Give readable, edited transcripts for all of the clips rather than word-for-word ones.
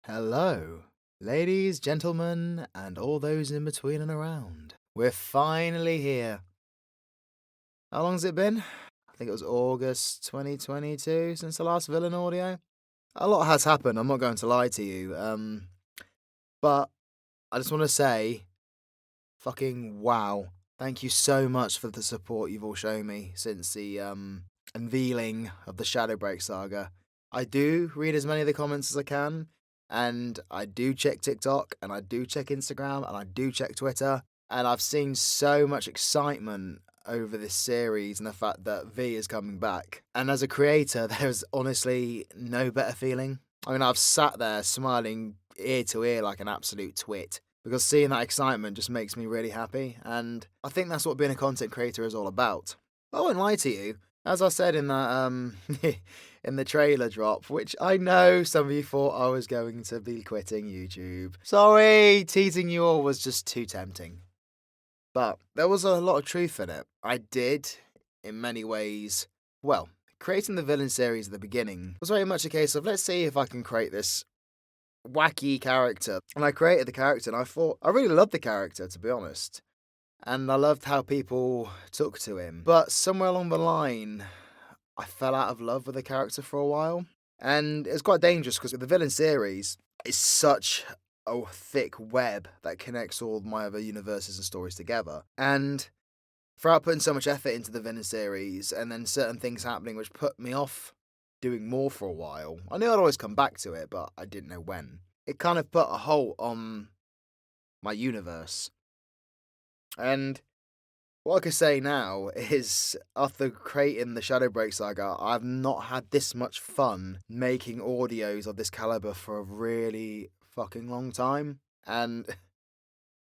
Hello, ladies, gentlemen, and all those in between and around. We're finally here. How long's it been? I think it was August 2022 since the last villain audio. A lot has happened, I'm not going to lie to you. But I just want to say, fucking wow. Thank you so much for the support you've all shown me since the unveiling of the Shadowbreak Saga. I do read as many of the comments as I can. And I do check TikTok, and I do check Instagram, and I do check Twitter. And I've seen so much excitement over this series and the fact that V is coming back. And as a creator, there's honestly no better feeling. I mean, I've sat there smiling ear to ear like an absolute twit. Because seeing that excitement just makes me really happy. And I think that's what being a content creator is all about. I won't lie to you. As I said in that, in the trailer drop, which I know some of you thought I was going to be quitting YouTube. Sorry, teasing you all was just too tempting. But there was a lot of truth in it. I did, in many ways, well, creating the villain series at the beginning was very much a case of, let's see if I can create this wacky character. And I created the character, and I thought, I really loved the character, to be honest. And I loved how people took to him. But somewhere along the line, I fell out of love with the character for a while. And it's quite dangerous because the villain series is such a thick web that connects all my other universes and stories together. And throughout putting so much effort into the villain series and then certain things happening which put me off doing more for a while, I knew I'd always come back to it, but I didn't know when. It kind of put a halt on my universe. And what I can say now is, after creating the Shadowbreak Saga, I've not had this much fun making audios of this caliber for a really fucking long time. And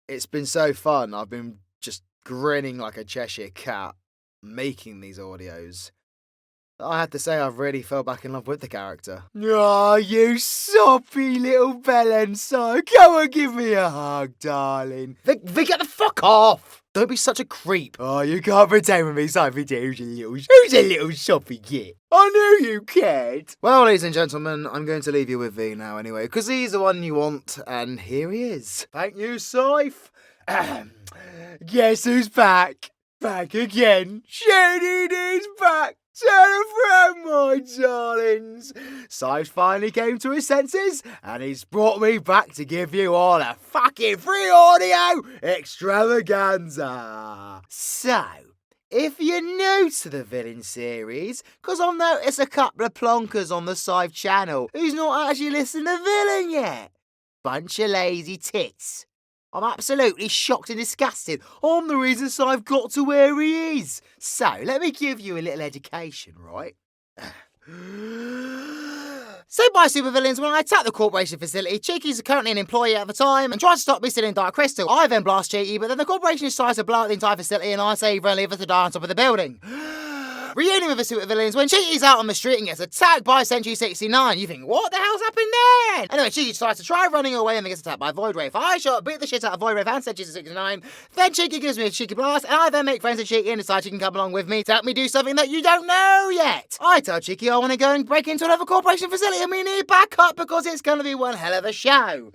it's been so fun. I've been just grinning like a Cheshire cat making these audios. I have to say, I've really fell back in love with the character. Oh, you soppy little bellend, come and give me a hug, darling. Vic, get the fuck off! Don't be such a creep. Oh, you can't pretend with me, Sophie, who's a little soppy git. I knew you cared. Well, ladies and gentlemen, I'm going to leave you with V now anyway, because he's the one you want, and here he is. Thank you, Scythe. Guess who's back? Back again. Shaded is back. Tell a friend, my darlings. Scythe finally came to his senses, and he's brought me back to give you all a fucking free audio extravaganza. So, if you're new to the villain series, because I've noticed a couple of plonkers on the Scythe channel who's not actually listened to villain yet. Bunch of lazy tits. I'm absolutely shocked and disgusted. I'm the reason Scythe got to where he is. So, let me give you a little education, right? So, by supervillains, when I attack the corporation facility, Cheeky's currently an employee at the time and tries to stop me stealing Dark Crystal. I then blast Cheeky, but then the corporation decides to blow up the entire facility and I save her and leave her to die on top of the building. Reunion with the supervillains when Cheeky's out on the street and gets attacked by Sentry 69. You think, what the hell's happened then? Anyway, Cheeky decides to try running away and then gets attacked by Void Wraith. I beat the shit out of Void Wraith and Sentry 69. Then Cheeky gives me a cheeky blast, and I then make friends with Cheeky and decide she can come along with me to help me do something that you don't know yet. I tell Cheeky I want to go and break into another corporation facility and we need backup because it's going to be one hell of a show.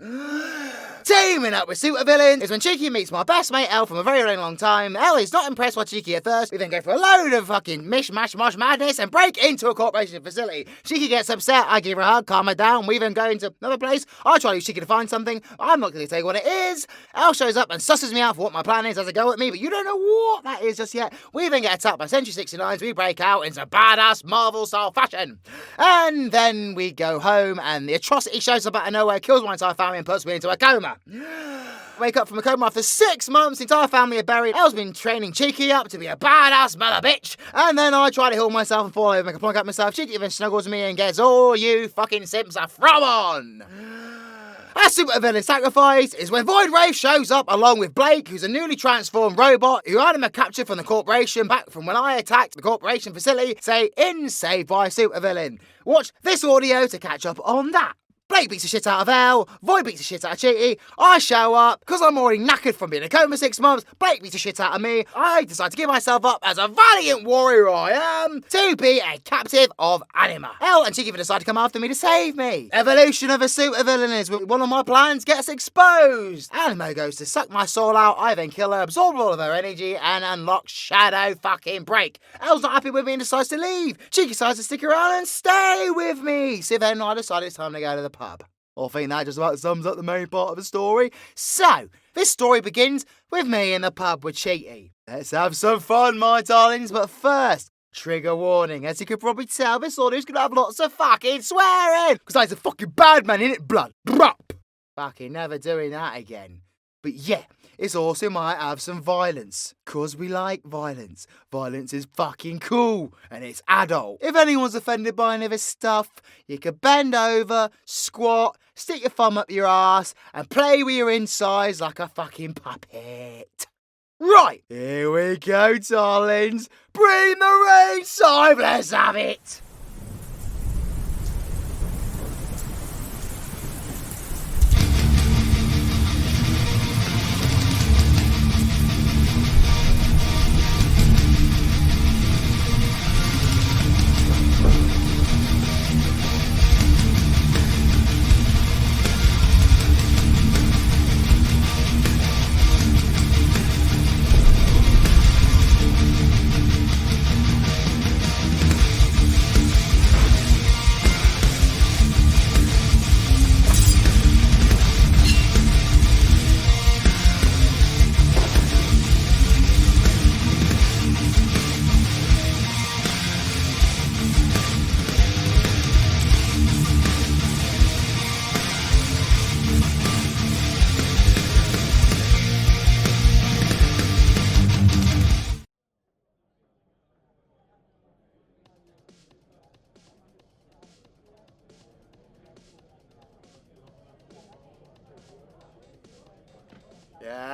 Teaming up with supervillains is when Cheeky meets my best mate Elle from a very, very long time. Elle is not impressed by Cheeky at first. We then go for a load of fucking mishmash mosh madness and break into a corporation facility. Cheeky gets upset. I give her a hug, calm her down. We then go into another place. I try to use Cheeky to find something. I'm not going to tell you what it is. Elle shows up and susses me out for what my plan is as a go at me, but you don't know what that is just yet. We then get attacked by Sentry 69s. We break out in some badass Marvel-style fashion. And then we go home and the atrocity shows up out of nowhere, kills my entire family and puts me into a coma. Wake up from a coma after 6 months, the entire family are buried. Elle's been training Cheeky up to be a badass mother bitch. And then I try to heal myself and fall over and make a plonk at myself. Cheeky then snuggles me and gets all you fucking simps are from on. A supervillain sacrifice is when Void Wraith shows up along with Blake, who's a newly transformed robot who Anima captured from the corporation back from when I attacked the corporation facility, say in Saved by a Supervillain. Watch this audio to catch up on that. Blake beats the shit out of Elle, Void beats the shit out of Cheaty, I show up, because I'm already knackered from being in a coma 6 months, Blake beats the shit out of me, I decide to give myself up as a valiant warrior I am, to be a captive of Anima. Elle and Cheeky decide to come after me to save me. Evolution of a supervillain is when one of my plans gets exposed. Anima goes to suck my soul out, I then kill her, absorb all of her energy, and unlock Shadow fucking Break. Elle's not happy with me and decides to leave. Cheeky decides to stick around and stay with me. So then I decide it's time to go to the pub. I think that just about sums up the main part of the story. So, this story begins with me in the pub with Cheaty. Let's have some fun, my darlings, but first, trigger warning. As you can probably tell, this audio's gonna have lots of fucking swearing. Because I'm a fucking bad man, innit, blood? Brup. Fucking never doing that again. But yeah, it's also might have some violence. Cause we like violence. Violence is fucking cool. And it's adult. If anyone's offended by any of this stuff, you can bend over, squat, stick your thumb up your ass, and play with your insides like a fucking puppet. Right, here we go, darlings. Bring the rain side, let's have it.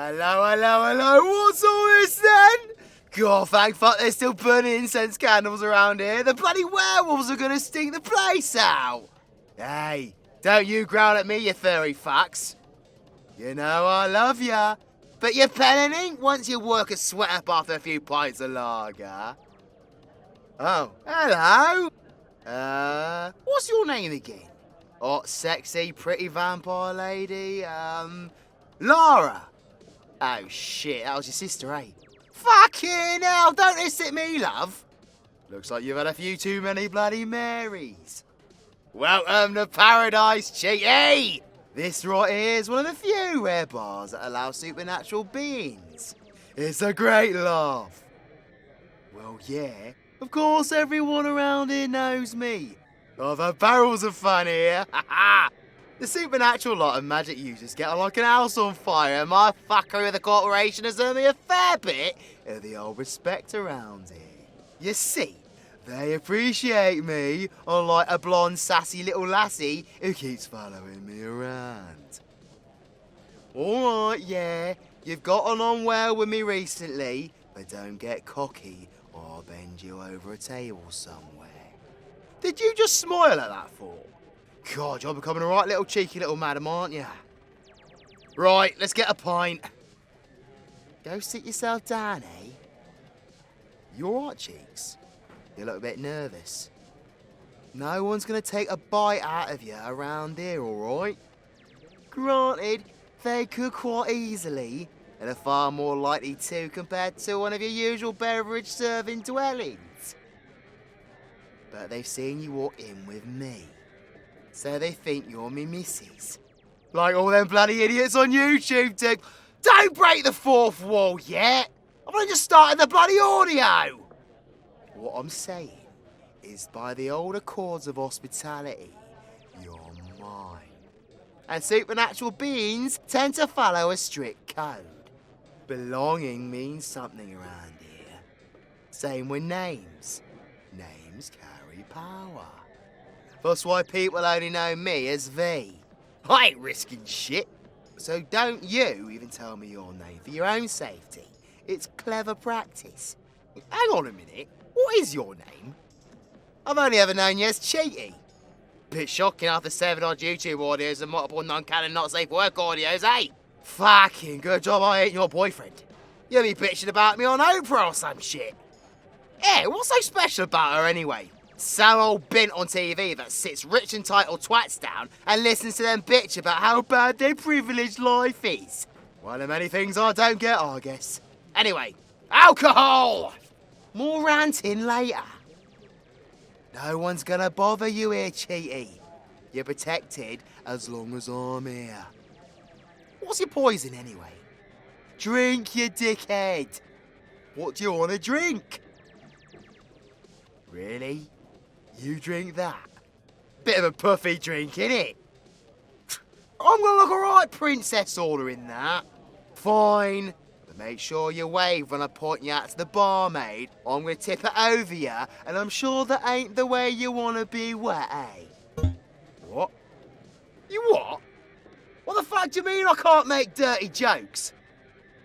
Hello, what's all this then? God, thank fuck there's still burning incense candles around here. The bloody werewolves are gonna stink the place out. Hey, don't you growl at me, you furry fucks. You know I love ya, but your pen and ink once you work a sweat up after a few pints of lager. Oh, hello. What's your name again? Hot, sexy, pretty vampire lady, Lara. Oh shit, that was your sister, eh? Fucking hell, don't hiss at me, love. Looks like you've had a few too many Bloody Marys. Welcome to paradise, Cheaty! This right here is one of the few rare bars that allow supernatural beings. It's a great laugh. Well, yeah, of course everyone around here knows me. Oh, the barrels of fun here, ha ha! The supernatural lot of magic users get on like an house on fire, and my fucker with the corporation has earned me a fair bit of the old respect around here. You see, they appreciate me, unlike a blonde, sassy little lassie who keeps following me around. Alright, yeah, you've gotten on well with me recently, but don't get cocky or I'll bend you over a table somewhere. Did you just smile at that for? God, you're becoming a right little cheeky little madam, aren't you? Right, let's get a pint. Go sit yourself down, eh? You alright, Cheeks? You look a bit nervous. No one's going to take a bite out of you around here, alright? Granted, they could quite easily, and are far more likely to compared to one of your usual beverage-serving dwellings. But they've seen you walk in with me. So they think you're me missus. Like all them bloody idiots on YouTube do. Don't break the fourth wall yet! I've only just started the bloody audio! What I'm saying is by the old accords of hospitality, you're mine. And supernatural beings tend to follow a strict code. Belonging means something around here. Same with names. Names carry power. That's why people only know me as V. I ain't risking shit. So don't you even tell me your name for your own safety. It's clever practice. Hang on a minute. What is your name? I've only ever known you as Cheaty. Bit shocking after 7 odd YouTube audios and multiple non-canon not safe work audios, eh? Fucking good job I ain't your boyfriend. You'll be bitching about me on Oprah or some shit. Yeah, what's so special about her anyway? Some old bint on TV that sits rich entitled twats down and listens to them bitch about how bad their privileged life is. One of many things I don't get, I guess. Anyway, alcohol! More ranting later. No one's gonna bother you here, Cheaty. You're protected as long as I'm here. What's your poison anyway? Drink, you dickhead. What do you want to drink? Really? You drink that? Bit of a puffy drink, innit? I'm gonna look alright, princess ordering that. Fine. But make sure you wave when I point you out to the barmaid. I'm gonna tip it over you, and I'm sure that ain't the way you wanna be wet, eh? What? You what? What the fuck do you mean I can't make dirty jokes?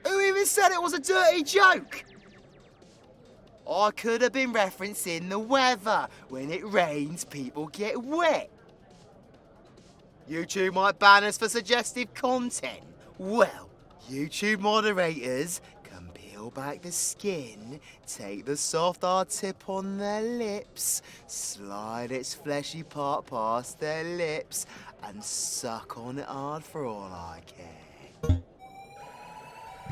Who even said it was a dirty joke? I could have been referencing the weather. When it rains, people get wet. YouTube might ban us for suggestive content. Well, YouTube moderators can peel back the skin, take the soft hard tip on their lips, slide its fleshy part past their lips, and suck on it hard for all I care.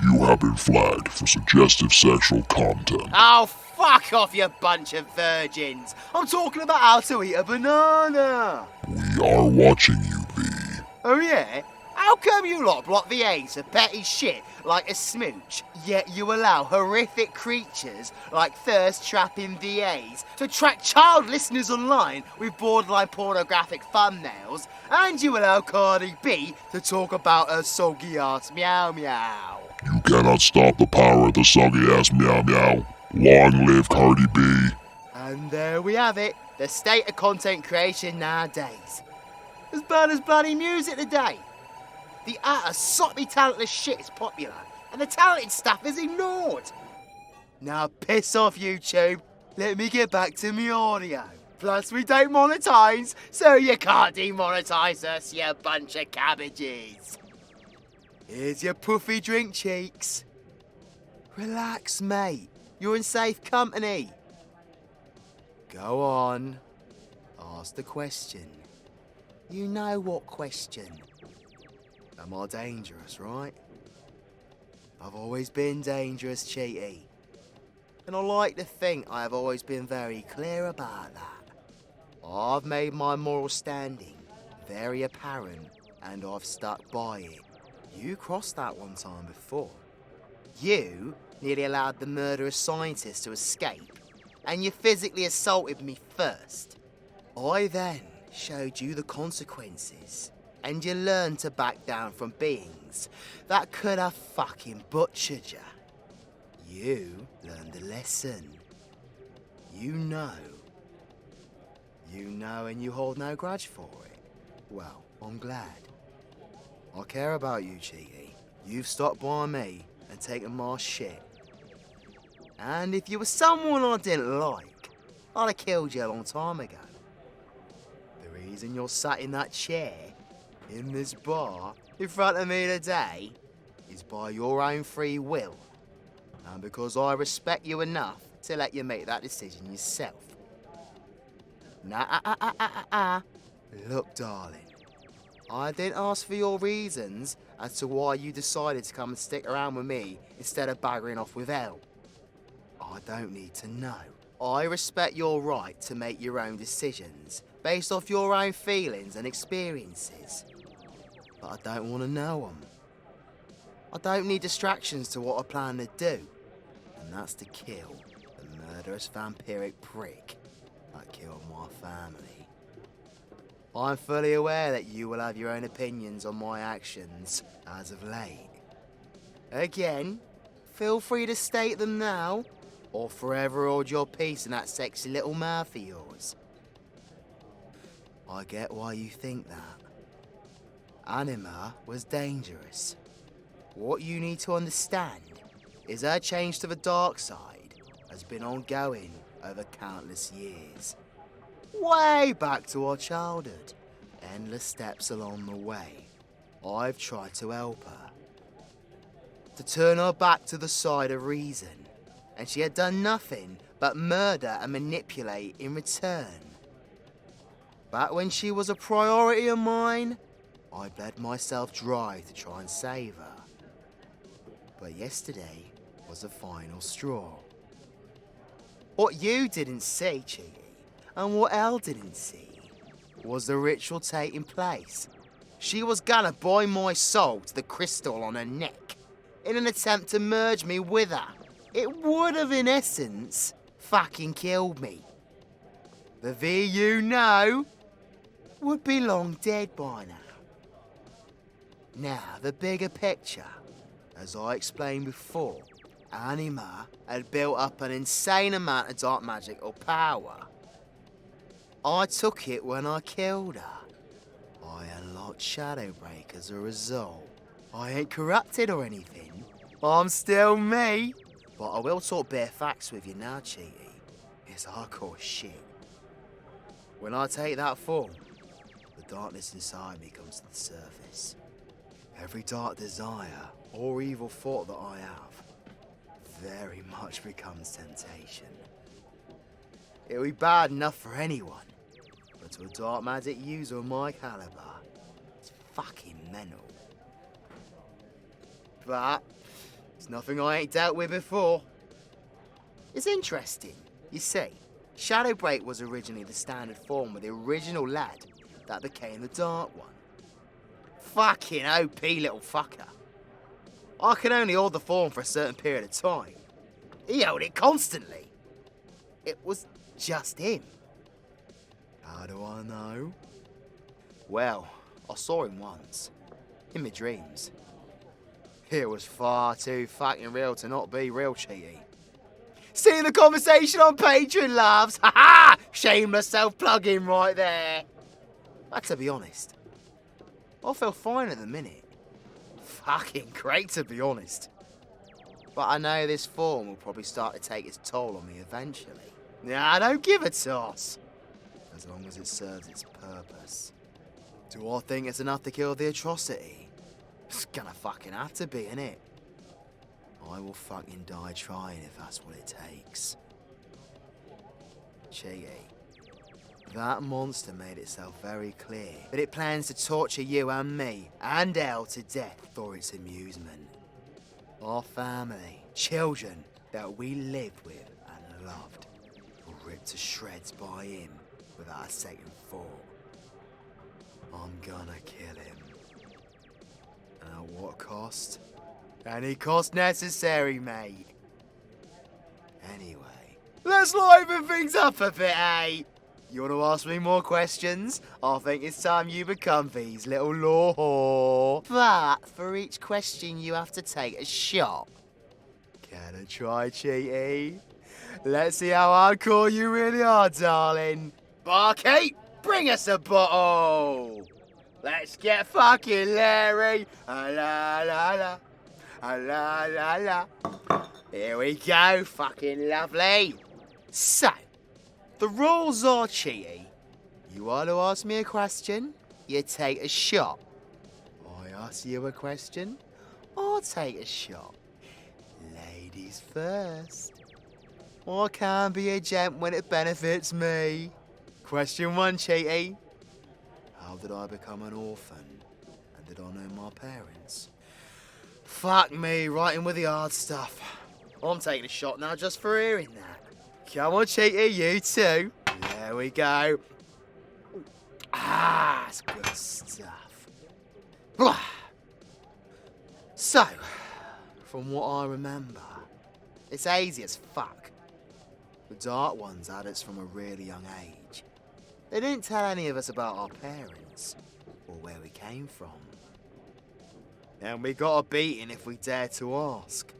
You have been flagged for suggestive sexual content. Oh, fuck off, you bunch of virgins. I'm talking about how to eat a banana. We are watching you, V. Oh, yeah? How come you lot block the A's for petty shit like a smooch, yet you allow horrific creatures like thirst-trapping VAs to attract child listeners online with borderline pornographic thumbnails, and you allow Cardi B to talk about her soggy-ass meow meow? You cannot stop the power of the soggy-ass meow meow. Long live Cardi B. And there we have it, the state of content creation nowadays. As bad as bloody music today. The utter soppy talentless shit is popular, and the talented stuff is ignored. Now piss off, YouTube. Let me get back to me audio. Plus we don't monetize, so you can't demonetize us, you bunch of cabbages. Here's your puffy drink, cheeks. Relax, mate. You're in safe company. Go on. Ask the question. You know what question. Am I dangerous, right? I've always been dangerous, Cheaty. And I like to think I have always been very clear about that. I've made my moral standing very apparent, and I've stuck by it. You crossed that one time before. You nearly allowed the murderous scientist to escape, and you physically assaulted me first. I then showed you the consequences, and you learned to back down from beings that could have fucking butchered you. You learned a lesson. You know. You know, and you hold no grudge for it. Well, I'm glad. I care about you, Cheaty. You've stopped by me and taken my shit. And if you were someone I didn't like, I'd have killed you a long time ago. The reason you're sat in that chair, in this bar, in front of me today, is by your own free will. And because I respect you enough to let you make that decision yourself. Look, darling. I didn't ask for your reasons as to why you decided to come and stick around with me instead of baggering off with Elle. I don't need to know. I respect your right to make your own decisions based off your own feelings and experiences. But I don't want to know them. I don't need distractions to what I plan to do. And that's to kill the murderous vampiric prick that killed my family. I'm fully aware that you will have your own opinions on my actions as of late. Again, feel free to state them now, or forever hold your peace in that sexy little mouth of yours. I get why you think that. Anima was dangerous. What you need to understand is her change to the dark side has been ongoing over countless years. way back to our childhood. Endless steps along the way, I've tried to help her. To turn her back to the side of reason, and she had done nothing but murder and manipulate in return. Back when she was a priority of mine, I bled myself dry to try and save her. But yesterday was the final straw. What you didn't see, Cheaty, and what Elle didn't see, was the ritual taking place. She was gonna bind my soul to the crystal on her neck in an attempt to merge me with her. It would have, in essence, fucking killed me. The V you know would be long dead by now. Now, the bigger picture. As I explained before, Anima had built up an insane amount of dark magic or power. I took it when I killed her. I unlocked Shadowbreak as a result. I ain't corrupted or anything. I'm still me. But I will talk bare facts with you now, Cheaty. It's hardcore shit. When I take that form, the darkness inside me comes to the surface. Every dark desire or evil thought that I have very much becomes temptation. It'll be bad enough for anyone, but to a dark magic user of my caliber, it's fucking mental. But it's nothing I ain't dealt with before. It's interesting. You see, Shadowbreak was originally the standard form with the original lad that became the Dark One. Fucking OP little fucker. I can only hold the form for a certain period of time. He held it constantly. It was just him. How do I know? Well, I saw him once. In my dreams. It was far too fucking real to not be real, Cheaty. Seeing the conversation on Patreon, loves. Ha ha! Shameless self-plugging right there. But to be honest, I feel fine at the minute. Fucking great, to be honest. But I know this form will probably start to take its toll on me eventually. Nah, I don't give a toss. As long as it serves its purpose. Do I think it's enough to kill the atrocity? It's gonna fucking have to be, innit? I will fucking die trying if that's what it takes. Cheaty. That monster made itself very clear that it plans to torture you and me and Elle to death for its amusement. Our family, children that we lived with and loved, were ripped to shreds by him without a second thought. I'm gonna kill him. And at what cost? Any cost necessary, mate. Anyway, let's liven things up a bit, eh? You want to ask me more questions? I think it's time you become these little law whore. But for each question you have to take a shot. Can I try, Cheaty? Let's see how hardcore you really are, darling. Barkeep, bring us a bottle. Let's get fucking Larry. Ah, la la la. Ah, la la la. Here we go, fucking lovely. So, the rules are, Cheaty. You want to ask me a question, you take a shot. I ask you a question, I'll take a shot. Ladies first. I can't be a gent when it benefits me. Question 1, Cheaty. How did I become an orphan? And did I know my parents? Fuck me, writing with the hard stuff. I'm taking a shot now just for hearing that. Come on, Cheaty, you too. There we go. Ah, it's good stuff. So, from what I remember, it's easy as fuck. The Dark Ones had us from a really young age. They didn't tell any of us about our parents, or where we came from. And we got a beating if we dared to ask.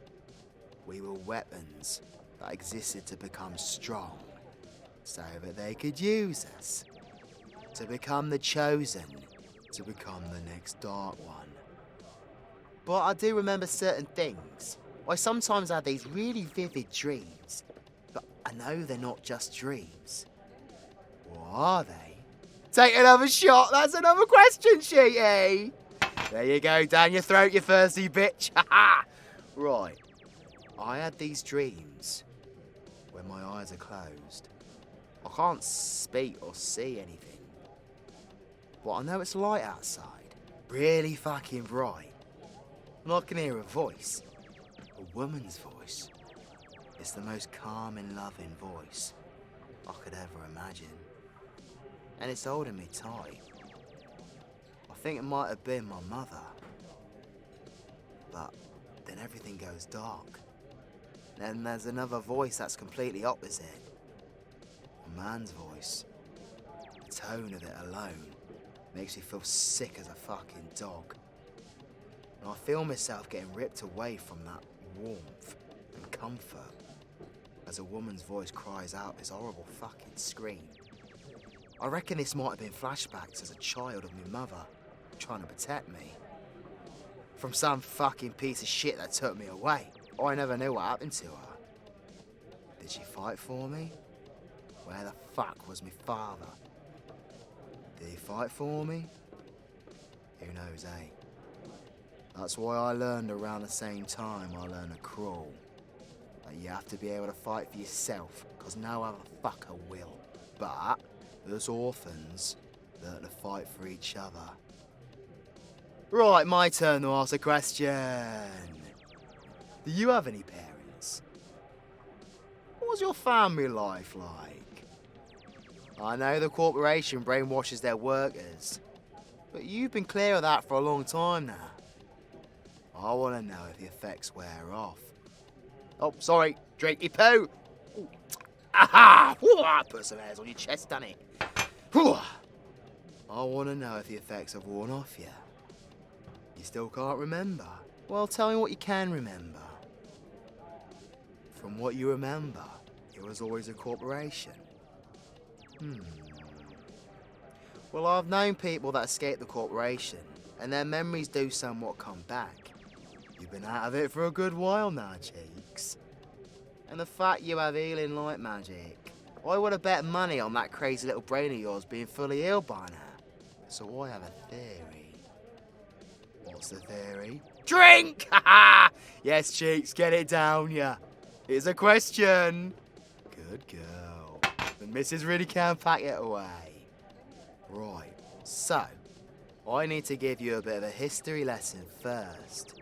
We were weapons that existed to become strong, so that they could use us. To become the chosen, to become the next Dark One. But I do remember certain things. I sometimes have these really vivid dreams, but I know they're not just dreams. Or Are they? Take another shot. That's another question, Cheaty. There you go, down your throat, you thirsty bitch. Right. I had these dreams when my eyes are closed. I can't speak or see anything. But I know it's light outside. Really fucking bright. And I can hear a voice. A woman's voice. It's the most calming, loving voice I could ever imagine. And it's holding me tight. I think it might have been my mother. But then everything goes dark. Then there's another voice that's completely opposite. A man's voice. The tone of it alone makes me feel sick as a fucking dog. And I feel myself getting ripped away from that warmth and comfort as a woman's voice cries out this horrible fucking scream. I reckon this might have been flashbacks as a child of my mother trying to protect me from some fucking piece of shit that took me away. I never knew what happened to her. Did she fight for me? Where the fuck was my father? Did he fight for me? Who knows, eh? That's why I learned around the same time I learned to crawl. That you have to be able to fight for yourself, because no other fucker will. But us orphans learn to fight for each other. Right, my turn to ask a question. Do you have any parents? What was your family life like? I know the corporation brainwashes their workers, but you've been clear of that for a long time now. I want to know if the effects wear off. Oh, sorry, drinky poo. Ooh. Aha! Put some hairs on your chest, done it. I want to know if the effects have worn off you. You still can't remember? Well, tell me what you can remember. From what you remember, it was always a corporation. Well, I've known people that escaped the corporation, and their memories do somewhat come back. You've been out of it for a good while now, Cheeks. And the fact you have healing light magic, I would have bet money on that crazy little brain of yours being fully healed by now. So I have a theory. What's the theory? Drink! Yes, Cheeks, get it down, yeah. Here's a question. Good girl. The missus really can pack it away. Right, so, I need to give you a bit of a history lesson first.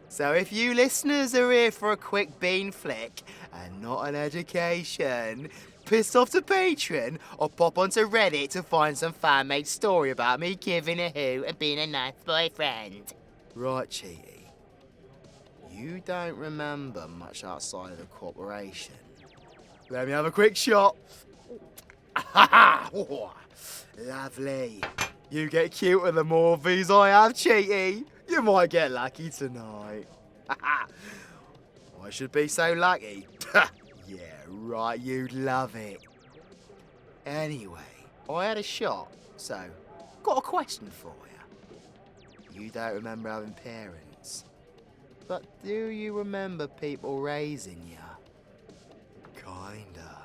So if you listeners are here for a quick bean flick and not an education, piss off to Patreon or pop onto Reddit to find some fan-made story about me giving a hoo and being a nice boyfriend. Right, Cheaty. You don't remember much outside of the corporation. Let me have a quick shot. Lovely. You get cuter the more V's I have, Cheaty. You might get lucky tonight. I should be so lucky. Yeah, right, you'd love it. Anyway, I had a shot, so got a question for you. You don't remember having parents, but do you remember people raising you? Kinda.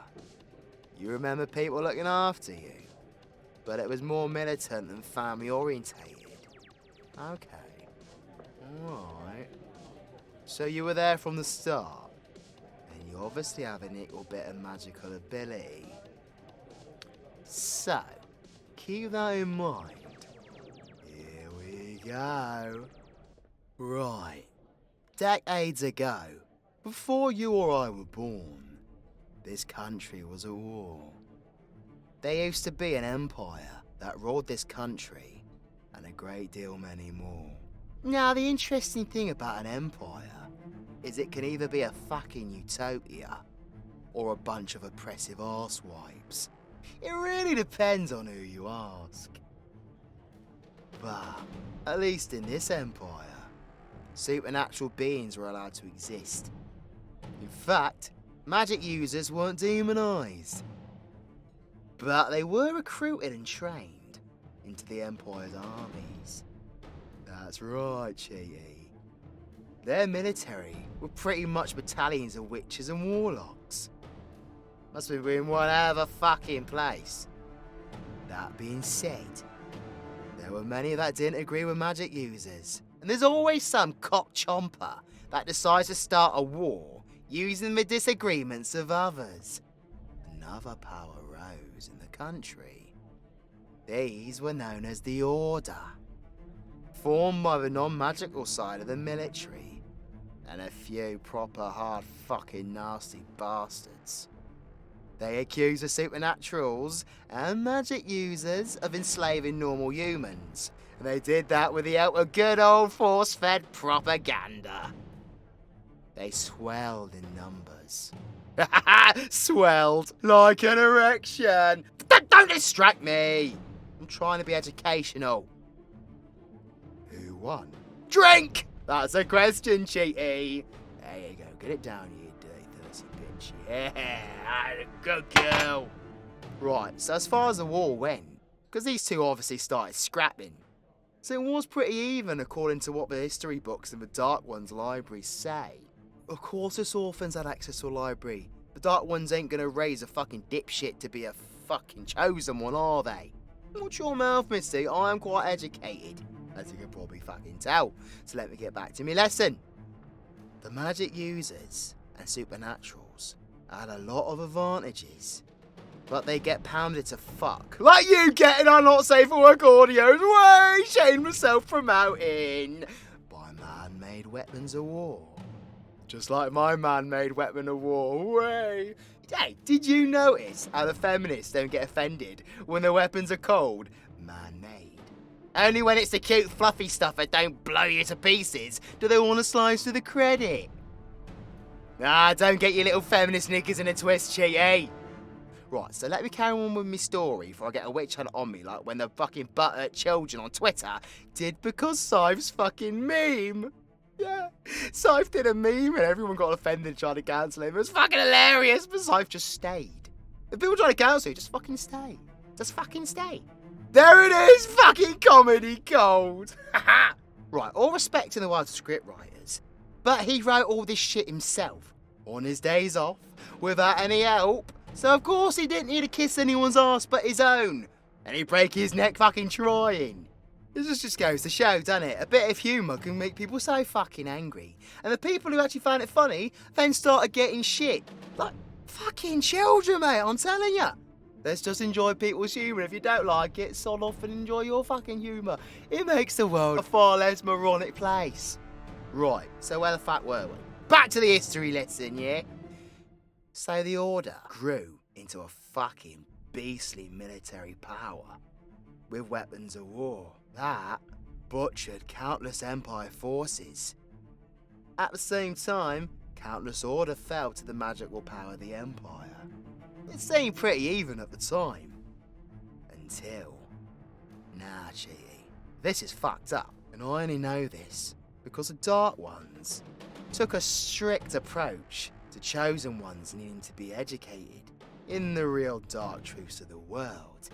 You remember people looking after you, but it was more militant than family orientated. Okay. Alright. So you were there from the start, and you obviously have a little bit of magical ability. So, keep that in mind. Here we go. Right. Decades ago, before you or I were born, this country was at war. There used to be an empire that ruled this country, and a great deal many more. Now, the interesting thing about an empire is it can either be a fucking utopia or a bunch of oppressive arsewipes. It really depends on who you ask. But, at least in this empire, supernatural beings were allowed to exist. In fact, magic users weren't demonized. But they were recruited and trained into the Empire's armies. That's right, Cheaty. Their military were pretty much battalions of witches and warlocks. Must have been one hell of a fucking place. That being said, there were many that didn't agree with magic users. And there's always some cock chomper that decides to start a war using the disagreements of others. Another power rose in the country. These were known as the Order, formed by the non-magical side of the military, and a few proper hard fucking nasty bastards. They accused the supernaturals and magic users of enslaving normal humans, and they did that with the help of good old force-fed propaganda. They swelled in numbers. Swelled like an erection! Don't distract me! I'm trying to be educational. Who won? Drink! That's a question, cheaty. There you go, get it down, you dirty, thirsty bitch. Yeah, good girl. Right, so as far as the war went, because these two obviously started scrapping, so it was pretty even according to what the history books in the Dark Ones library say. Of course us orphans had access to a library. The Dark Ones ain't gonna raise a fucking dipshit to be a fucking chosen one, are they? Watch your mouth, Misty, I am quite educated, as you can probably fucking tell. So let me get back to my lesson. The magic users and supernaturals had a lot of advantages, but they get pounded to fuck. Like you getting on not safe for work audios, way, shameless self-promoting, by man-made weapons of war. Just like my man-made weapon of war, way. Hey, did you notice how the feminists don't get offended when the weapons are called man-made? Only when it's the cute fluffy stuff that don't blow you to pieces do they want to slice to the credit. Nah, don't get your little feminist knickers in a twist, cheaty. Right, so let me carry on with my story before I get a witch hunt on me like when the fucking butthurt children on Twitter did because Scythe's fucking meme. Yeah, Scythe did a meme and everyone got offended and tried to cancel him. It was fucking hilarious, but Scythe just stayed. If people try to cancel you, just fucking stay. Just fucking stay. There it is, fucking comedy gold. Right, all respect to the wild scriptwriters, but he wrote all this shit himself on his days off without any help. So of course he didn't need to kiss anyone's ass but his own. And he'd break his neck fucking trying. This just goes to show, doesn't it? A bit of humour can make people so fucking angry. And the people who actually found it funny then started getting shit. Like, fucking children, mate, I'm telling you. Let's just enjoy people's humour. If you don't like it, sod off and enjoy your fucking humour. It makes the world a far less moronic place. Right, so where the fuck were we? Back to the history lesson, yeah? So the Order grew into a fucking beastly military power with weapons of war that butchered countless Empire forces. At the same time, countless Order fell to the magical power of the Empire. It seemed pretty even at the time. Until... Nah, cheaty. This is fucked up, and I only know this because the Dark Ones took a strict approach to chosen ones needing to be educated in the real dark truths of the world.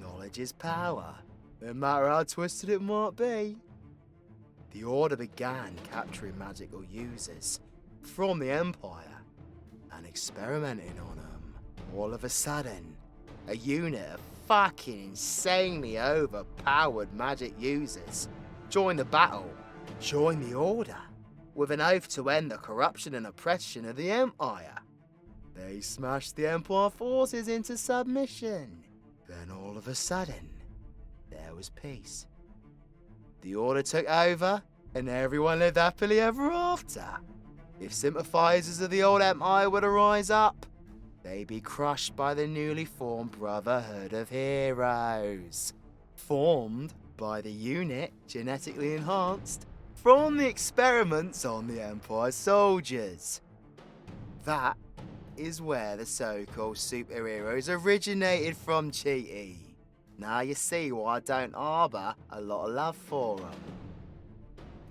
Knowledge is power, no matter how twisted it might be. The Order began capturing magical users from the Empire and experimenting on them. All of a sudden, a unit of fucking insanely overpowered magic users joined the battle, joined the Order, with an oath to end the corruption and oppression of the Empire. They smashed the Empire forces into submission. Then all of a sudden, there was peace. The Order took over, and everyone lived happily ever after. If sympathizers of the old Empire were to rise up, they'd be crushed by the newly formed Brotherhood of Heroes, formed by the unit genetically enhanced from the experiments on the Empire soldiers. That is where the so-called superheroes originated from, cheaty. Now you see why I don't harbour a lot of love for them.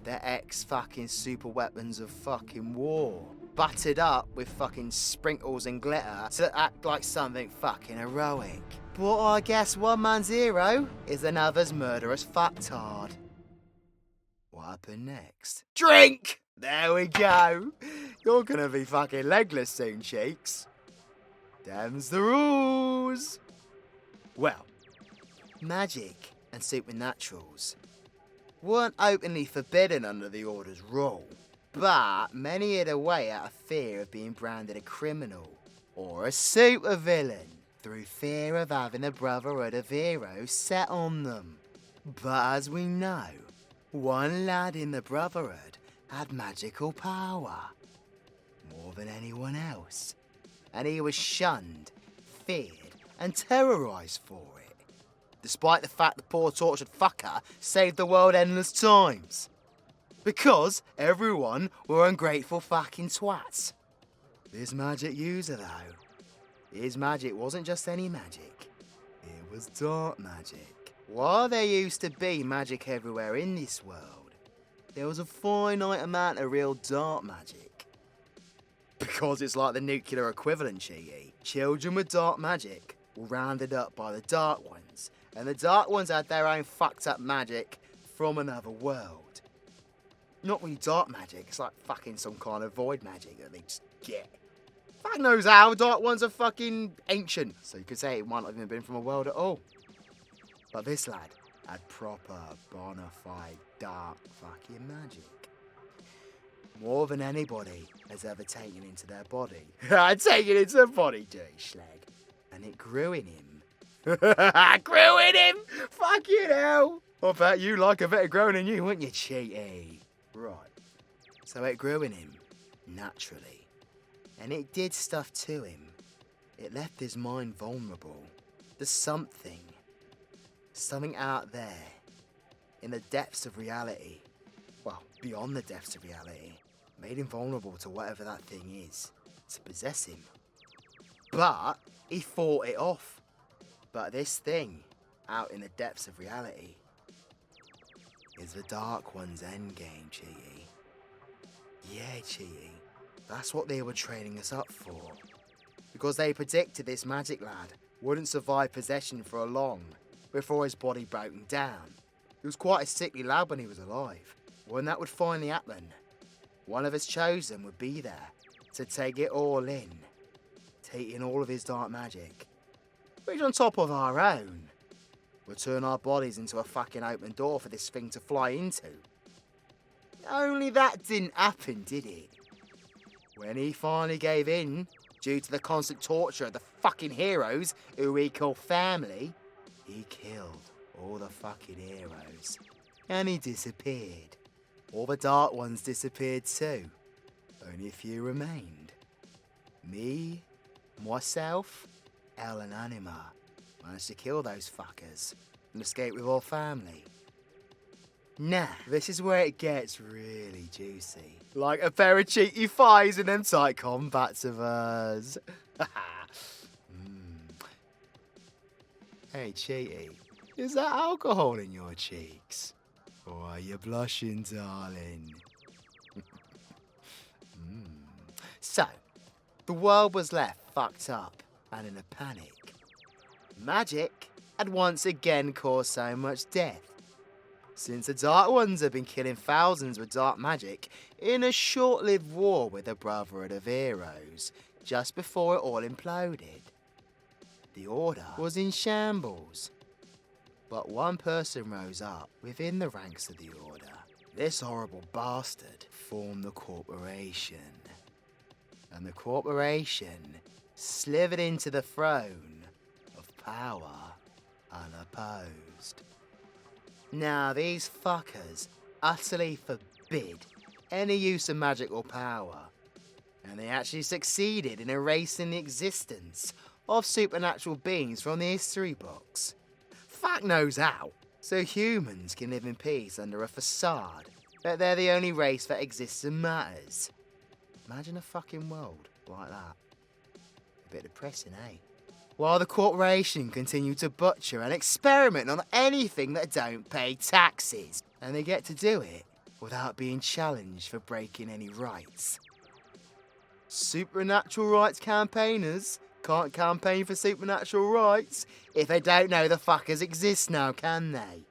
They're ex-fucking super weapons of fucking war, buttered up with fucking sprinkles and glitter to act like something fucking heroic. But I guess one man's hero is another's murderous fucktard. What happened next? Drink! There we go. You're gonna be fucking legless soon, cheeks. Them's the rules. Well, magic and supernaturals weren't openly forbidden under the Order's rule, but many hid away out of fear of being branded a criminal or a supervillain through fear of having a Brotherhood of Heroes set on them. But as we know, one lad in the Brotherhood had magical power, more than anyone else, and he was shunned, feared, and terrorised for it, despite the fact the poor tortured fucker saved the world endless times. Because everyone were ungrateful fucking twats. This magic user though, his magic wasn't just any magic, it was dark magic. While there used to be magic everywhere in this world, there was a finite amount of real dark magic. Because it's like the nuclear equivalent, cheaty. Children with dark magic were rounded up by the Dark Ones, and the Dark Ones had their own fucked up magic from another world. Not really dark magic, it's like fucking some kind of void magic that they just get. Fuck knows how, Dark Ones are fucking ancient, so you could say it might not have even been from a world at all. But this lad had proper, bona fide, dark fucking magic. More than anybody has ever taken into their body. Taken into the body, dirty slag. And it grew in him. Grew in him! Fucking hell! I bet you like a bit of growing in you, wouldn't you, cheaty? Right. So it grew in him, naturally. And it did stuff to him. It left his mind vulnerable. There's something out there, in the depths of reality, well, beyond the depths of reality, made him vulnerable to whatever that thing is, to possess him. But he fought it off. But this thing, out in the depths of reality, is the Dark One's endgame, cheaty. Yeah, cheaty. That's what they were training us up for. Because they predicted this magic lad wouldn't survive possession for long before his body broke down. He was quite a sickly lad when he was alive. When that would finally happen, one of his chosen would be there to take it all in, take in all of his dark magic, which on top of our own would turn our bodies into a fucking open door for this thing to fly into. Only that didn't happen, did it? When he finally gave in, due to the constant torture of the fucking heroes who we call family, he killed all the fucking heroes. And he disappeared. All the Dark Ones disappeared too. Only a few remained. Me, myself, Elle and Anima managed to kill those fuckers and escape with our family. Now, this is where it gets really juicy. Like a pair of cheeky thighs in them tight combats of us. Hey, cheaty, is that alcohol in your cheeks? Or are you blushing, darling? So, the world was left fucked up and in a panic. Magic had once again caused so much death, since the Dark Ones had been killing thousands with dark magic in a short-lived war with the Brotherhood of Heroes just before it all imploded. The Order was in shambles, but one person rose up within the ranks of the Order. This horrible bastard formed the Corporation, and the Corporation slithered into the throne of power unopposed. Now, these fuckers utterly forbid any use of magical power, and they actually succeeded in erasing the existence of supernatural beings from the history books. Fuck knows how, so humans can live in peace under a facade that they're the only race that exists and matters. Imagine a fucking world like that. A bit depressing, eh? While the corporation continue to butcher and experiment on anything that don't pay taxes, and they get to do it without being challenged for breaking any rights. Supernatural rights campaigners can't campaign for supernatural rights if they don't know the fuckers exist now, can they?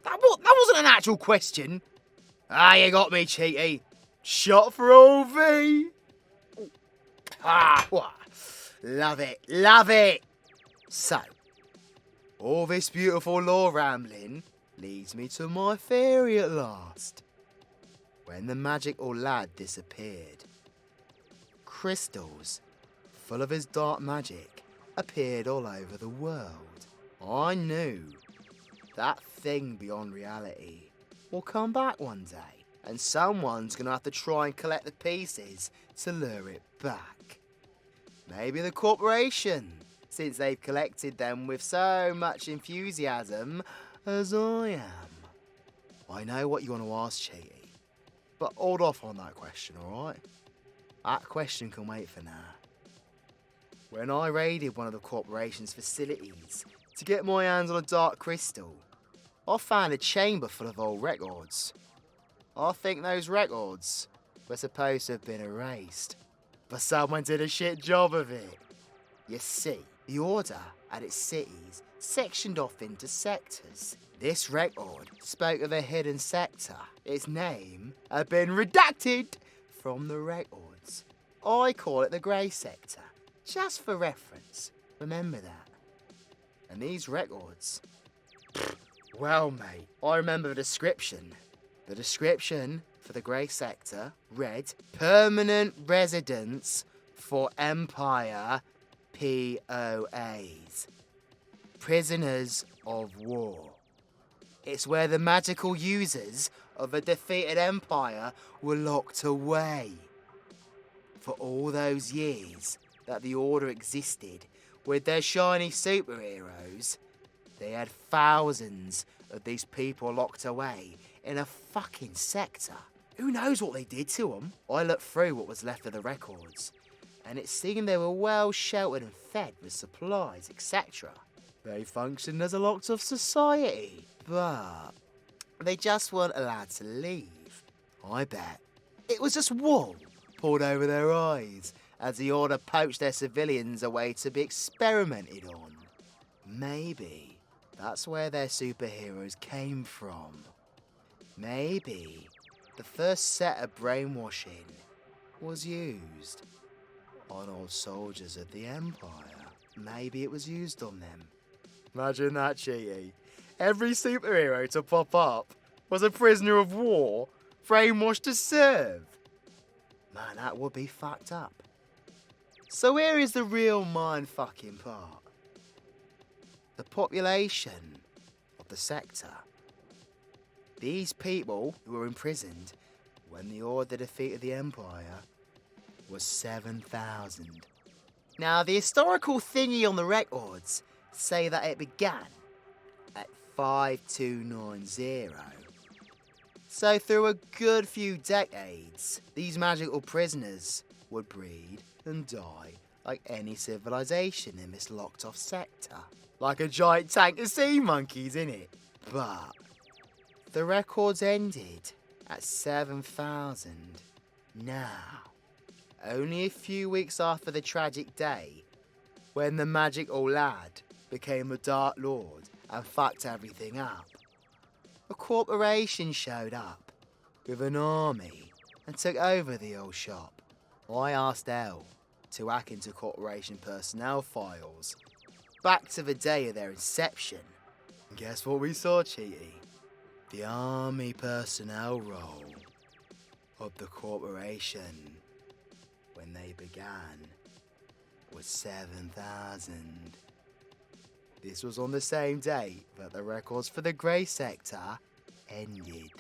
That wasn't an actual question. You got me, cheaty. Shot for OV. Love it, love it. So, All this beautiful lore rambling leads me to my theory at last. When the magical lad disappeared, crystals full of his dark magic appeared all over the world. I knew that thing beyond reality will come back one day, and someone's gonna have to try and collect the pieces to lure it back. Maybe the corporation, since they've collected them with so much enthusiasm as I am. I know what you want to ask, Cheaty, but hold off on that question, alright? That question can wait for now. When I raided one of the corporation's facilities to get my hands on a dark crystal, I found a chamber full of old records. I think those records were supposed to have been erased, but someone did a shit job of it. You see, the Order had its cities sectioned off into sectors. This record spoke of a hidden sector. Its name had been redacted from the records. I call it the Grey Sector, just for reference. Remember that. And these records... Well, mate, I remember the description. The description for the Grey Sector read, Permanent Residence for Empire POAs. Prisoners of War. It's where the magical users of a defeated empire were locked away. For all those years that the Order existed with their shiny superheroes, they had thousands of these people locked away in a fucking sector. Who knows what they did to them? I looked through what was left of the records, and it seemed they were well sheltered and fed with supplies, etc. They functioned as a locked off society, but they just weren't allowed to leave. I bet it was just wool pulled over their eyes as the Order poached their civilians away to be experimented on. Maybe that's where their superheroes came from. Maybe the first set of brainwashing was used on old soldiers of the Empire. Maybe it was used on them. Imagine that, Cheaty. Every superhero to pop up was a prisoner of war, brainwashed to serve. Man, that would be fucked up. So here is the real mind-fucking part. The population of the sector. These people who were imprisoned when the Order defeated the Empire was 7,000. Now, the historical thingy on the records say that it began at 5290. So through a good few decades, these magical prisoners would breed and die like any civilization in this locked-off sector. Like a giant tank of sea monkeys, innit? But the records ended at 7,000. Now, only a few weeks after the tragic day, when the magical lad became a Dark Lord and fucked everything up, a corporation showed up with an army and took over the old shop. I asked Elle to hack into corporation personnel files back to the day of their inception. And guess what we saw, Cheaty? The army personnel roll of the corporation when they began was 7,000. This was on the same day that the records for the Grey Sector ended.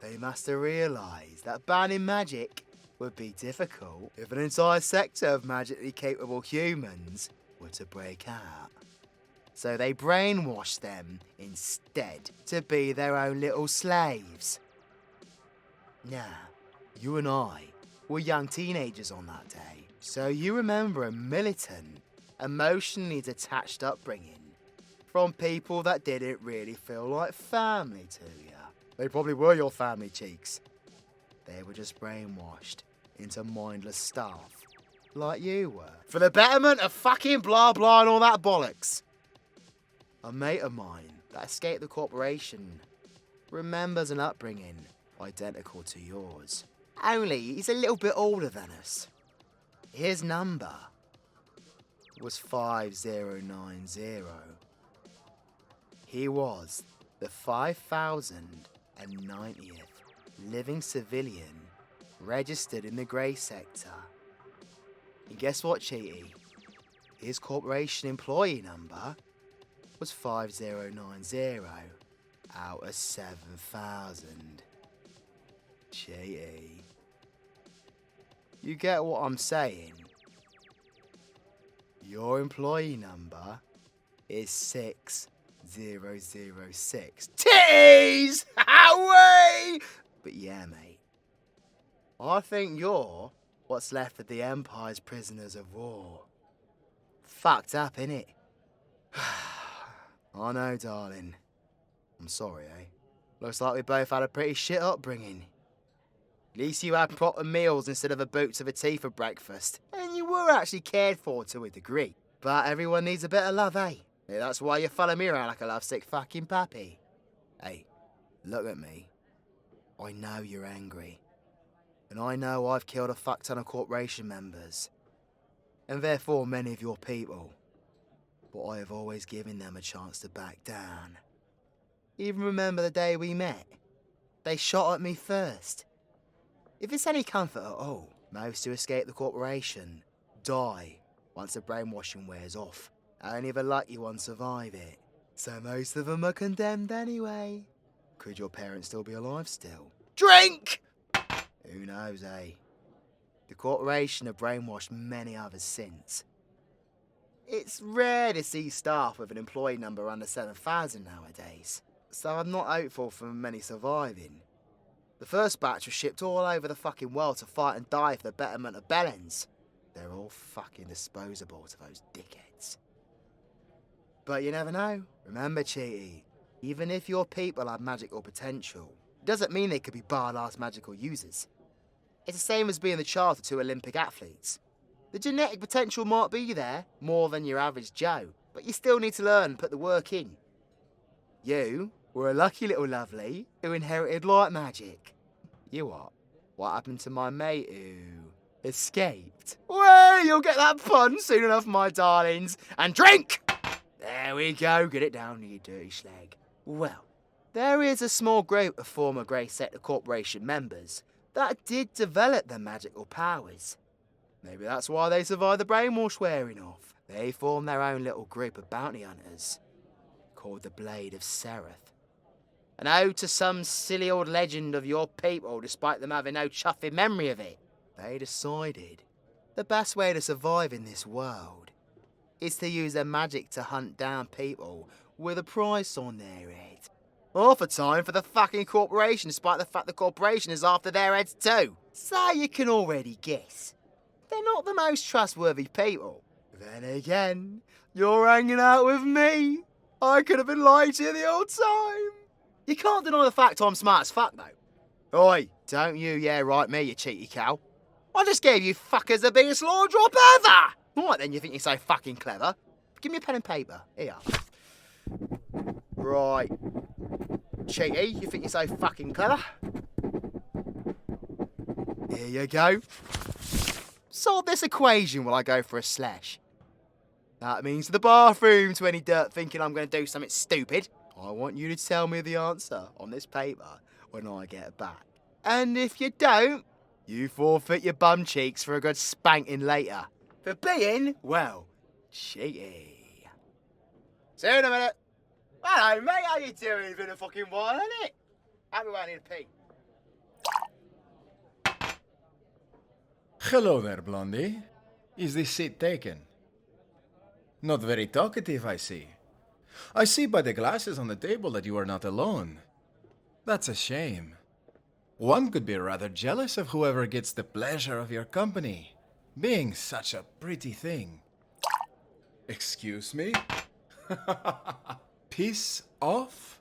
They must have realised that banning magic would be difficult if an entire sector of magically capable humans were to break out. So they brainwashed them instead to be their own little slaves. Now, you and I were young teenagers on that day, so you remember a militant, emotionally detached upbringing from people that didn't really feel like family to you. They probably were your family, cheeks. They were just brainwashed into mindless stuff, like you were, for the betterment of fucking blah blah and all that bollocks. A mate of mine that escaped the corporation remembers an upbringing identical to yours. Only he's a little bit older than us. His number was 5090. He was the 5,090th living civilian registered in the grey sector. And guess what, Cheaty? His corporation employee number was 5090 out of 7,000. Cheaty. You get what I'm saying? Your employee number is 6006. Titties! Away! But yeah, mate. I think you're what's left of the Empire's prisoners of war. Fucked up, innit? I know, darling. I'm sorry, eh? Looks like we both had a pretty shit upbringing. At least you had proper meals instead of a boot to the tea for breakfast. And you were actually cared for to a degree. But everyone needs a bit of love, eh? Yeah, that's why you follow me around like a lovesick fucking puppy. Hey, look at me. I know you're angry. And I know I've killed a fuck ton of corporation members. And therefore many of your people. But I have always given them a chance to back down. Even remember the day we met? They shot at me first. If it's any comfort at all, most who escape the corporation die once the brainwashing wears off. Only the lucky ones survive it. So most of them are condemned anyway. Could your parents still be alive still? Drink! Who knows, eh? The corporation have brainwashed many others since. It's rare to see staff with an employee number under 7,000 nowadays, so I'm not hopeful for many surviving. The first batch was shipped all over the fucking world to fight and die for the betterment of Bellends. They're all fucking disposable to those dickheads. But you never know. Remember, Cheaty, even if your people have magical potential, it doesn't mean they could be bar-ass magical users. It's the same as being the child of 2 Olympic athletes. The genetic potential might be there, more than your average Joe, but you still need to learn and put the work in. You were a lucky little lovely who inherited light magic. You what? What happened to my mate who escaped? Well, you'll get that pun soon enough, my darlings. And drink! There we go, get it down, you dirty slag. Well, there is a small group of former Grey Sector Corporation members that did develop their magical powers. Maybe that's why they survived the brainwash wearing off. They formed their own little group of bounty hunters, called the Blade of Seraph. An ode to some silly old legend of your people, despite them having no chuffing memory of it. They decided the best way to survive in this world is to use their magic to hunt down people with a price on their head. Half the time for the fucking corporation, despite the fact the corporation is after their heads too. So you can already guess. They're not the most trustworthy people. Then again, you're hanging out with me. I could have been lying to you the whole time. You can't deny the fact I'm smart as fuck, though. Oi, don't you right me, you cheeky cow. I just gave you fuckers the biggest law drop ever. Right then, you think you're so fucking clever? Give me a pen and paper. Here. Right. Cheaty, you think you're so fucking clever? Here you go. Solve this equation while I go for a slash. That means to the bathroom to any dirt thinking I'm going to do something stupid. I want you to tell me the answer on this paper when I get back. And if you don't, you forfeit your bum cheeks for a good spanking later. For being, well, cheaty. See you in a minute. Hello, mate, how you doing? It's been a fucking while, hasn't it? Everyone need a pee. Hello there, Blondie. Is this seat taken? Not very talkative, I see. I see by the glasses on the table that you are not alone. That's a shame. One could be rather jealous of whoever gets the pleasure of your company, being such a pretty thing. Excuse me? Piss off?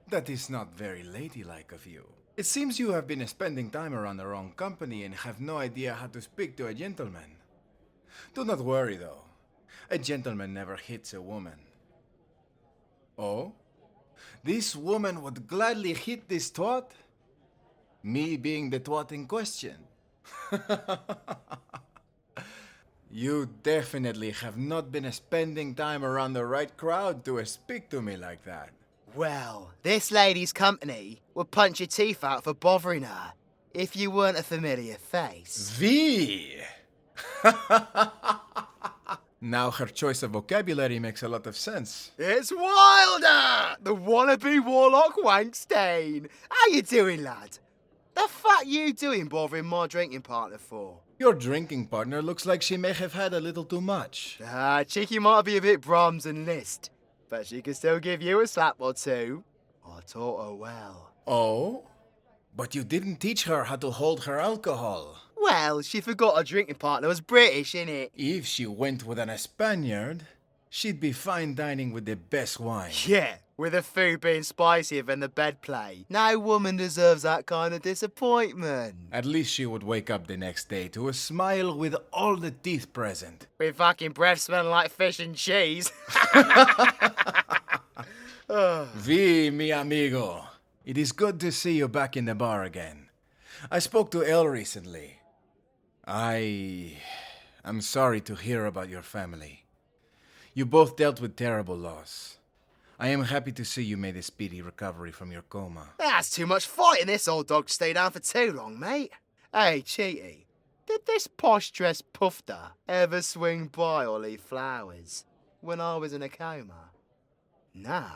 That is not very ladylike of you. It seems you have been spending time around the wrong company and have no idea how to speak to a gentleman. Do not worry, though. A gentleman never hits a woman. Oh? This woman would gladly hit this twat? Me being the twat in question. You definitely have not been spending time around the right crowd to speak to me like that. Well, this lady's company would punch your teeth out for bothering her if you weren't a familiar face. V! Now her choice of vocabulary makes a lot of sense. It's Wilder, the wannabe warlock Wankstein. How you doing, lad? The fuck you doing bothering my drinking partner for? Your drinking partner looks like she may have had a little too much. Cheeky might be a bit Brahms and Liszt, but she can still give you a slap or two. I taught her well. Oh? But you didn't teach her how to hold her alcohol. Well, she forgot her drinking partner was British, innit? If she went with a Spaniard, she'd be fine dining with the best wine. Yeah, with the food being spicier than the bed play. No woman deserves that kind of disappointment. At least she would wake up the next day to a smile with all the teeth present. With fucking breath smelling like fish and cheese. V, mi amigo. It is good to see you back in the bar again. I spoke to Elle recently. I'm sorry to hear about your family. You both dealt with terrible loss. I am happy to see you made a speedy recovery from your coma. That's too much fighting this old dog to stay down for too long, mate. Hey, Cheaty, did this posh-dressed puffer ever swing by or leave flowers when I was in a coma? Nah.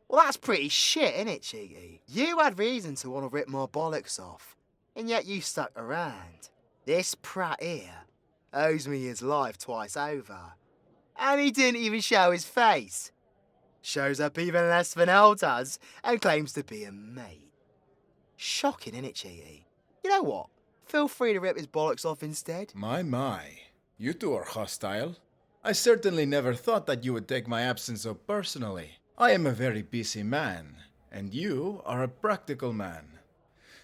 Well, that's pretty shit, innit, Cheaty? You had reason to want to rip my bollocks off, and yet you stuck around. This prat here owes me his life twice over, and he didn't even show his face. Shows up even less than Elle does, and claims to be a mate. Shocking, innit, Cheaty? You know what? Feel free to rip his bollocks off instead. My. You two are hostile. I certainly never thought that you would take my absence so personally. I am a very busy man, and you are a practical man.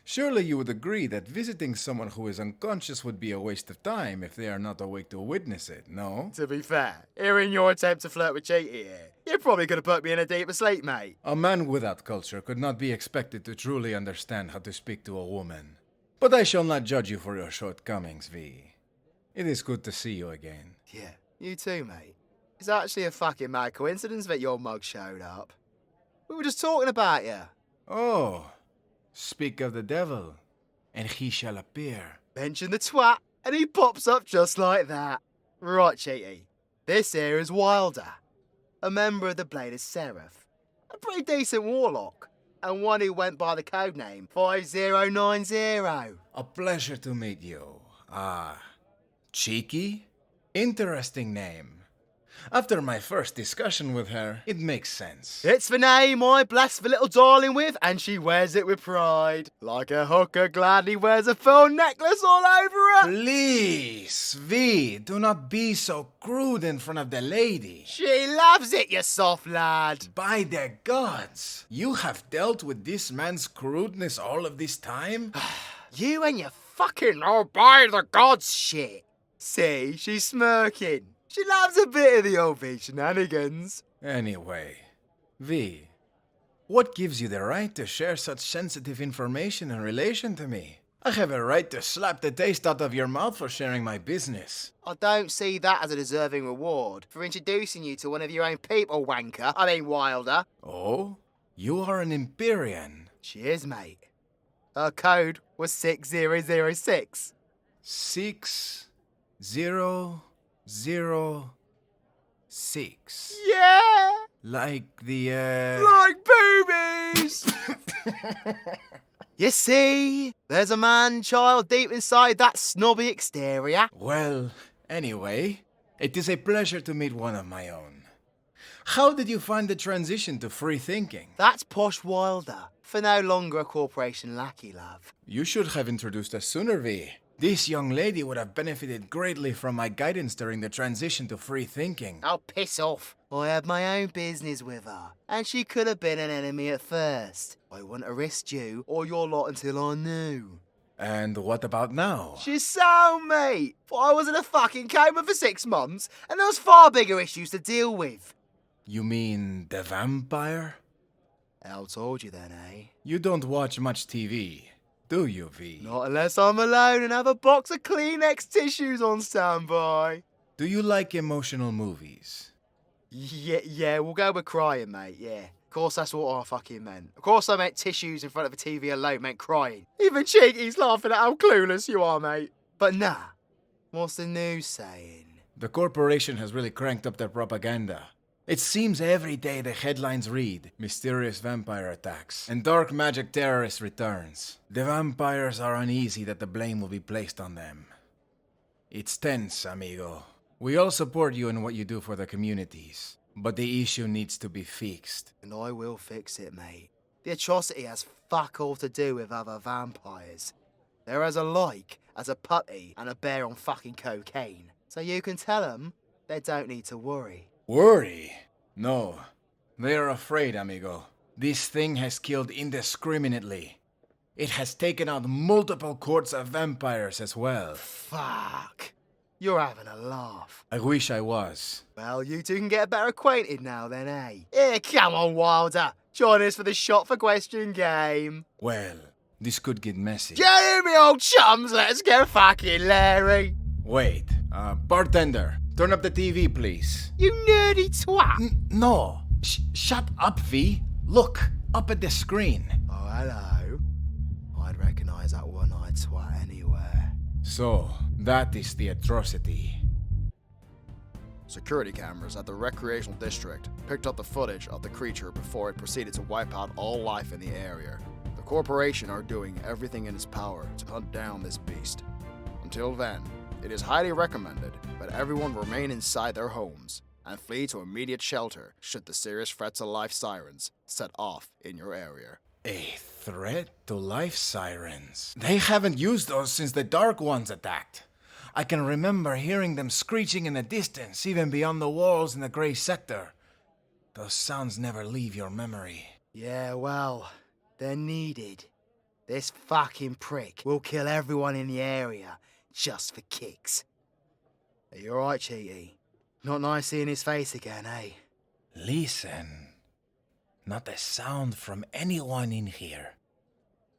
Surely you would agree that visiting someone who is unconscious would be a waste of time if they are not awake to witness it, no? To be fair, hearing your attempt to flirt with Cheaty here, you're probably going to put me in a deeper sleep, mate. A man without culture could not be expected to truly understand how to speak to a woman. But I shall not judge you for your shortcomings, V. It is good to see you again. Yeah, you too, mate. It's actually a fucking mad coincidence that your mug showed up. We were just talking about you. Oh, speak of the devil, and he shall appear. Mention the twat, and he pops up just like that. Right, Cheaty. This here is Wilder, a member of the Bladed Seraph. A pretty decent warlock, and one who went by the codename 5090. A pleasure to meet you. Cheeky? Interesting name. After my first discussion with her, it makes sense. It's the name I bless the little darling with, and she wears it with pride. Like a hooker gladly wears a pearl necklace all over her. Please, V, do not be so crude in front of the lady. She loves it, you soft lad. By the gods, you have dealt with this man's crudeness all of this time? You and your fucking by the gods shit. See, she's smirking. She loves a bit of the old V shenanigans. Anyway, V, what gives you the right to share such sensitive information in relation to me? I have a right to slap the taste out of your mouth for sharing my business. I don't see that as a deserving reward for introducing you to one of your own people, wanker. I mean, Wilder. Oh? You are an Empyrean. She is, mate. Her code was 6006. 6006. Yeah! Like the, Like boobies! You see, there's a man-child deep inside that snobby exterior. Well, anyway, it is a pleasure to meet one of my own. How did you find the transition to free thinking? That's posh Wilder, for no longer a corporation lackey, love. You should have introduced us sooner, V. This young lady would have benefited greatly from my guidance during the transition to free thinking. Oh, piss off. I had my own business with her, and she could have been an enemy at first. I wouldn't have risked you or your lot until I knew. And what about now? She's sound, mate. But I was in a fucking coma for 6 months, and there was far bigger issues to deal with. You mean the vampire? Elle told you then, eh? You don't watch much TV, Do you, V? Not unless I'm alone and have a box of Kleenex tissues on standby. Do you like emotional movies? Yeah, we'll go with crying, mate, yeah. Of course, that's what I fucking meant. Of course I meant tissues in front of a TV alone meant crying. Even Cheeky's laughing at how clueless you are, mate. But nah, what's the news saying? The corporation has really cranked up their propaganda. It seems every day the headlines read, mysterious vampire attacks, and dark magic terrorist returns. The vampires are uneasy that the blame will be placed on them. It's tense, amigo. We all support you in what you do for the communities, but the issue needs to be fixed. And I will fix it, mate. The atrocity has fuck all to do with other vampires. They're as alike as a putty and a bear on fucking cocaine. So you can tell them they don't need to worry. Worry? No. They are afraid, amigo. This thing has killed indiscriminately. It has taken out multiple courts of vampires as well. Fuck. You're having a laugh. I wish I was. Well, you two can get better acquainted now then, eh? Here, come on, Wilder. Join us for the shot for question game. Well, this could get messy. Get me, old chums. Let's get fucking Larry. Wait, bartender, turn up the TV, please. You nerdy twat. No, shut up, V. Look, up at the screen. Oh, hello. I'd recognise that one-eyed twat anywhere. So, that is the atrocity. Security cameras at the recreational district picked up the footage of the creature before it proceeded to wipe out all life in the area. The corporation are doing everything in its power to hunt down this beast. Until then, it is highly recommended that everyone remain inside their homes and flee to immediate shelter should the serious threat to life sirens set off in your area. A threat to life sirens? They haven't used those since the Dark Ones attacked. I can remember hearing them screeching in the distance, even beyond the walls in the Grey Sector. Those sounds never leave your memory. Yeah, well, they're needed. This fucking prick will kill everyone in the area just for kicks. Are you alright, Cheaty? Not nice seeing his face again, eh? Listen. Not a sound from anyone in here.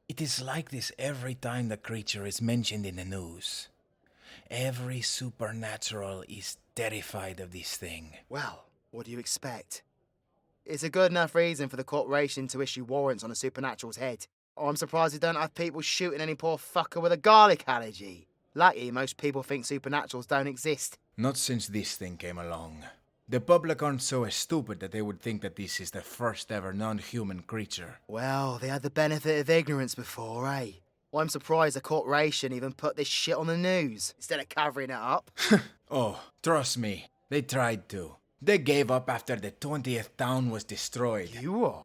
It is like this every time the creature is mentioned in the news. Every supernatural is terrified of this thing. Well, what do you expect? It's a good enough reason for the corporation to issue warrants on a supernatural's head. I'm surprised they don't have people shooting any poor fucker with a garlic allergy. Lucky most people think supernaturals don't exist. Not since this thing came along. The public aren't so stupid that they would think that this is the first ever non-human creature. Well, they had the benefit of ignorance before, eh? Well, I'm surprised the corporation even put this shit on the news instead of covering it up. Oh, trust me, they tried to. They gave up after the 20th town was destroyed. You are?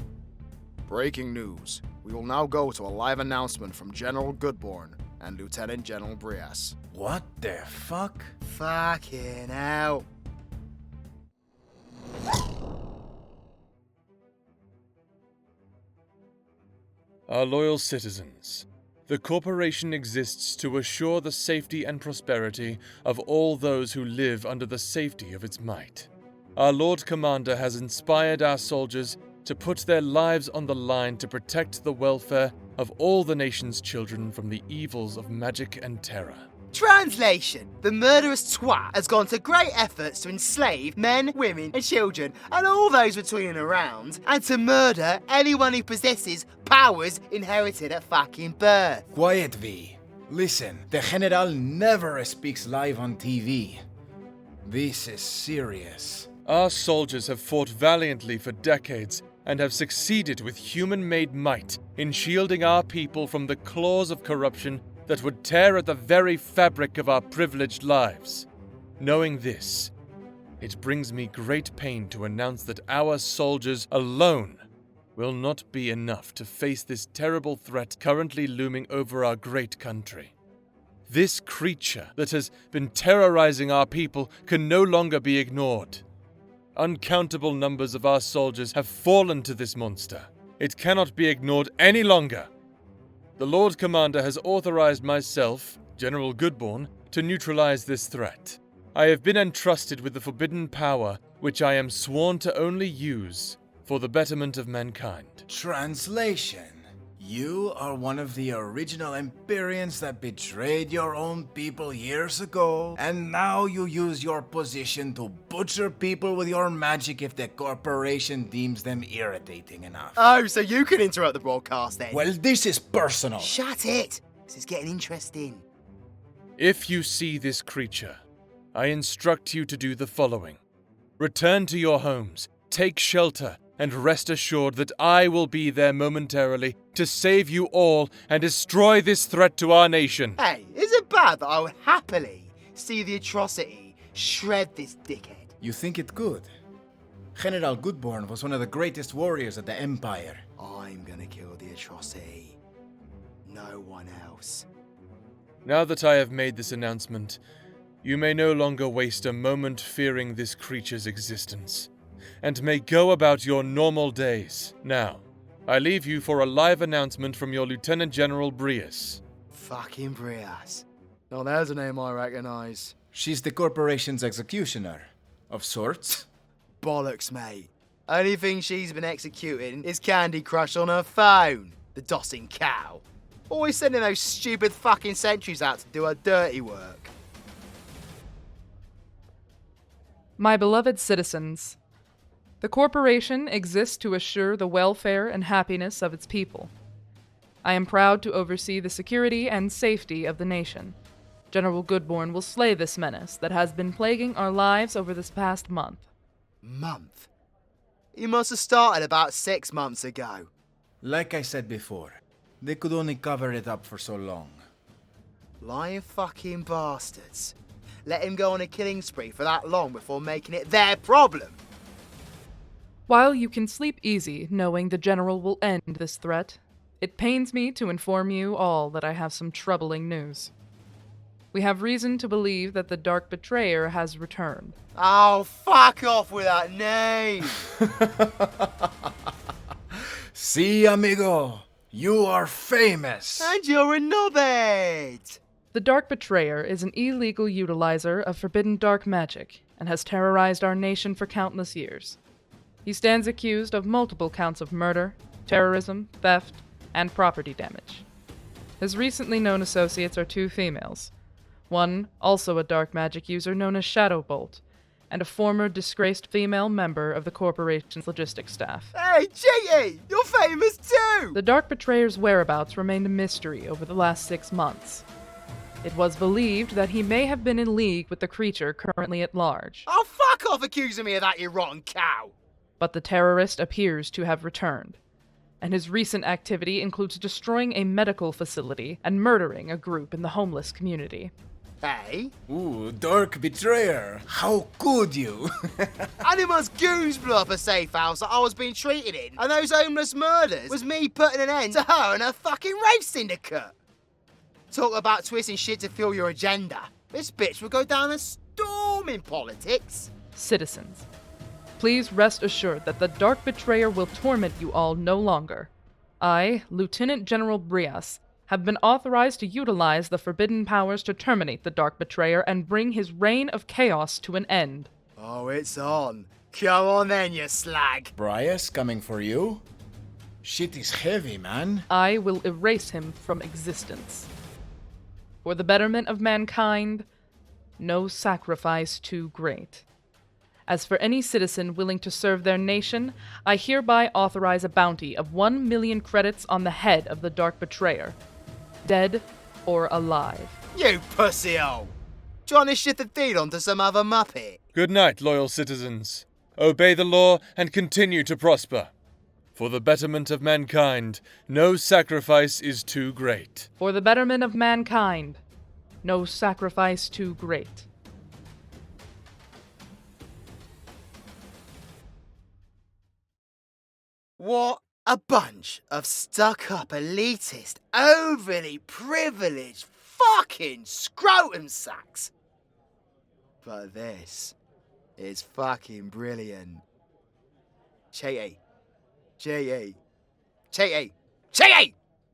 Breaking news. We will now go to a live announcement from General Goodbourne and Lieutenant General Brias. What the fuck? Fucking hell. Our loyal citizens, the corporation exists to assure the safety and prosperity of all those who live under the safety of its might. Our Lord Commander has inspired our soldiers to put their lives on the line to protect the welfare of all the nation's children from the evils of magic and terror. Translation. The murderous twat has gone to great efforts to enslave men, women and children and all those between and around, and to murder anyone who possesses powers inherited at fucking birth. Quiet, V. Listen, the General never speaks live on TV. This is serious. Our soldiers have fought valiantly for decades and have succeeded with human-made might in shielding our people from the claws of corruption that would tear at the very fabric of our privileged lives. Knowing this, it brings me great pain to announce that our soldiers alone will not be enough to face this terrible threat currently looming over our great country. This creature that has been terrorizing our people can no longer be ignored. Uncountable numbers of our soldiers have fallen to this monster. It cannot be ignored any longer. The Lord Commander has authorized myself, General Goodbourne, to neutralize this threat. I have been entrusted with the forbidden power, which I am sworn to only use for the betterment of mankind. Translation. You are one of the original Empyreans that betrayed your own people years ago, and now you use your position to butcher people with your magic if the corporation deems them irritating enough. Oh, so you can interrupt the broadcast then? Well, this is personal. Shut it! This is getting interesting. If you see this creature, I instruct you to do the following. Return to your homes, take shelter, and rest assured that I will be there momentarily to save you all and destroy this threat to our nation. Hey, is it bad that I would happily see the atrocity shred this dickhead? You think it could? General Goodbourne was one of the greatest warriors of the Empire. I'm gonna kill the atrocity. No one else. Now that I have made this announcement, you may no longer waste a moment fearing this creature's existence, and may go about your normal days. Now, I leave you for a live announcement from your Lieutenant General Brius. Fucking Brias. Now there's a name I recognise. She's the corporation's executioner, of sorts. Bollocks, mate. Only thing she's been executing is Candy Crush on her phone. The dossing cow. Always sending those stupid fucking sentries out to do her dirty work. My beloved citizens, the corporation exists to assure the welfare and happiness of its people. I am proud to oversee the security and safety of the nation. General Goodbourne will slay this menace that has been plaguing our lives over this past month. Month? You must have started about 6 months ago. Like I said before, they could only cover it up for so long. Lying fucking bastards. Let him go on a killing spree for that long before making it their problem. While you can sleep easy knowing the General will end this threat, it pains me to inform you all that I have some troubling news. We have reason to believe that the Dark Betrayer has returned. Oh, fuck off with that name! See, amigo, you are famous. And you're a knobhead! The Dark Betrayer is an illegal utilizer of forbidden dark magic and has terrorized our nation for countless years. He stands accused of multiple counts of murder, terrorism, theft, and property damage. His recently known associates are 2 females. One, also a dark magic user known as Shadowbolt, and a former disgraced female member of the corporation's logistics staff. Hey, Cheaty! You're famous too! The Dark Betrayer's whereabouts remained a mystery over the last 6 months. It was believed that he may have been in league with the creature currently at large. Oh, fuck off accusing me of that, you rotten cow! But the terrorist appears to have returned, and his recent activity includes destroying a medical facility and murdering a group in the homeless community. Hey? Ooh, Dark Betrayer, how could you? Anima's goons blew up a safe house that I was being treated in, and those homeless murders was me putting an end to her and her fucking rape syndicate. Talk about twisting shit to fuel your agenda. This bitch will go down a storm in politics. Citizens, please rest assured that the Dark Betrayer will torment you all no longer. I, Lieutenant General Brias, have been authorized to utilize the forbidden powers to terminate the Dark Betrayer and bring his reign of chaos to an end. Oh, it's on. Come on then, you slag. Brias coming for you? Shit is heavy, man. I will erase him from existence. For the betterment of mankind, no sacrifice too great. As for any citizen willing to serve their nation, I hereby authorize a bounty of 1 million credits on the head of the Dark Betrayer, dead or alive. You pussy hole. Trying to shit the deed onto some other muppet. Good night, loyal citizens. Obey the law and continue to prosper. For the betterment of mankind, no sacrifice is too great. For the betterment of mankind, no sacrifice too great. What a bunch of stuck-up, elitist, overly privileged, fucking scrotum sacks. But this is fucking brilliant. Cheaty.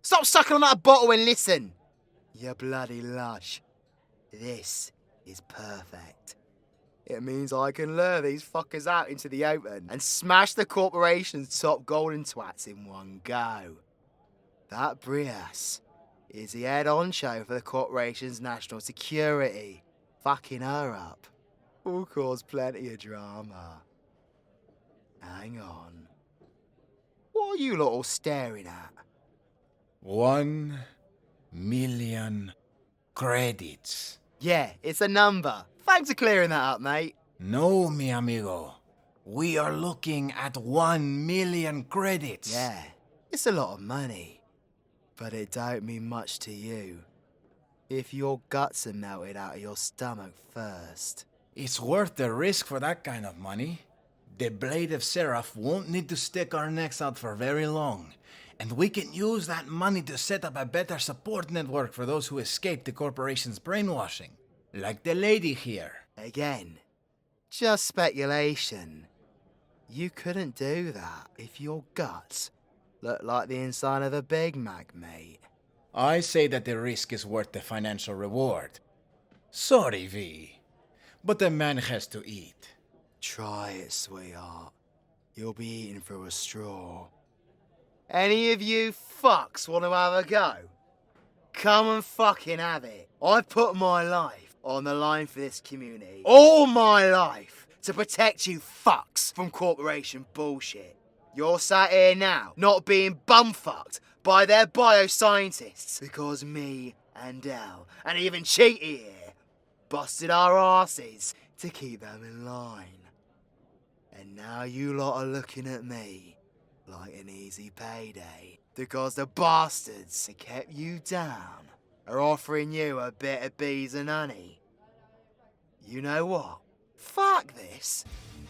Stop sucking on that bottle and listen. You bloody lush. This is perfect. It means I can lure these fuckers out into the open and smash the corporation's top golden twats in one go. That Brias is the head honcho for the corporation's national security. Fucking her up will cause plenty of drama. Hang on. What are you lot all staring at? 1 million credits. Yeah, it's a number. Thanks for clearing that up, mate. No, mi amigo. We are looking at 1 million credits. Yeah, it's a lot of money. But it don't mean much to you. If your guts are melted out of your stomach first. It's worth the risk for that kind of money. The Blade of Seraph won't need to stick our necks out for very long. And we can use that money to set up a better support network for those who escaped the corporation's brainwashing. Like the lady here. Again, just speculation. You couldn't do that if your guts look like the inside of a Big Mac, mate. I say that the risk is worth the financial reward. Sorry, V. But the man has to eat. Try it, sweetheart. You'll be eating through a straw. Any of you fucks want to have a go? Come and fucking have it. I put my life on the line for this community. All my life. To protect you fucks from corporation bullshit. You're sat here now, not being bumfucked by their bioscientists. Because me and Del, and even Cheaty here, busted our asses to keep them in line. And now you lot are looking at me like an easy payday. Because the bastards that kept you down are offering you a bit of bees and honey. You know what? Fuck this.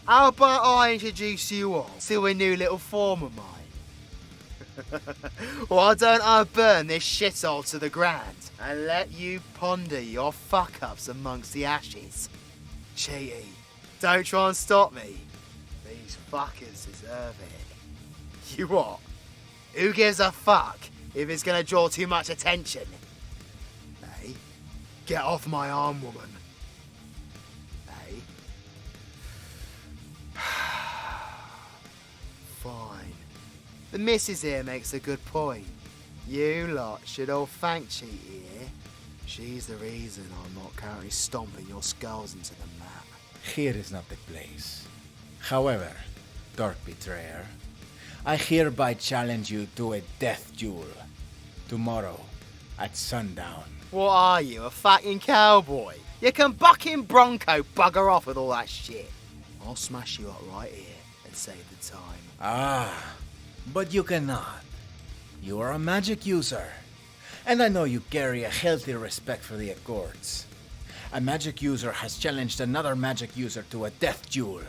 How about I introduce you all to a new little form of mine? Why don't I burn this shithole to the ground and let you ponder your fuck-ups amongst the ashes? Cheaty, don't try and stop me. These fuckers deserve it. You what? Who gives a fuck if it's gonna draw too much attention? Hey, get off my arm, woman. Hey. Fine. The missus here makes a good point. You lot should all thank Cheaty here. She's the reason I'm not currently stomping your skulls into the mat. Here is not the place. However, Dark Betrayer, I hereby challenge you to a death duel. Tomorrow, at sundown. What are you, a fucking cowboy? You can bucking bronco bugger off with all that shit. I'll smash you up right here and save the time. Ah, but you cannot. You are a magic user. And I know you carry a healthy respect for the Accords. A magic user has challenged another magic user to a death duel.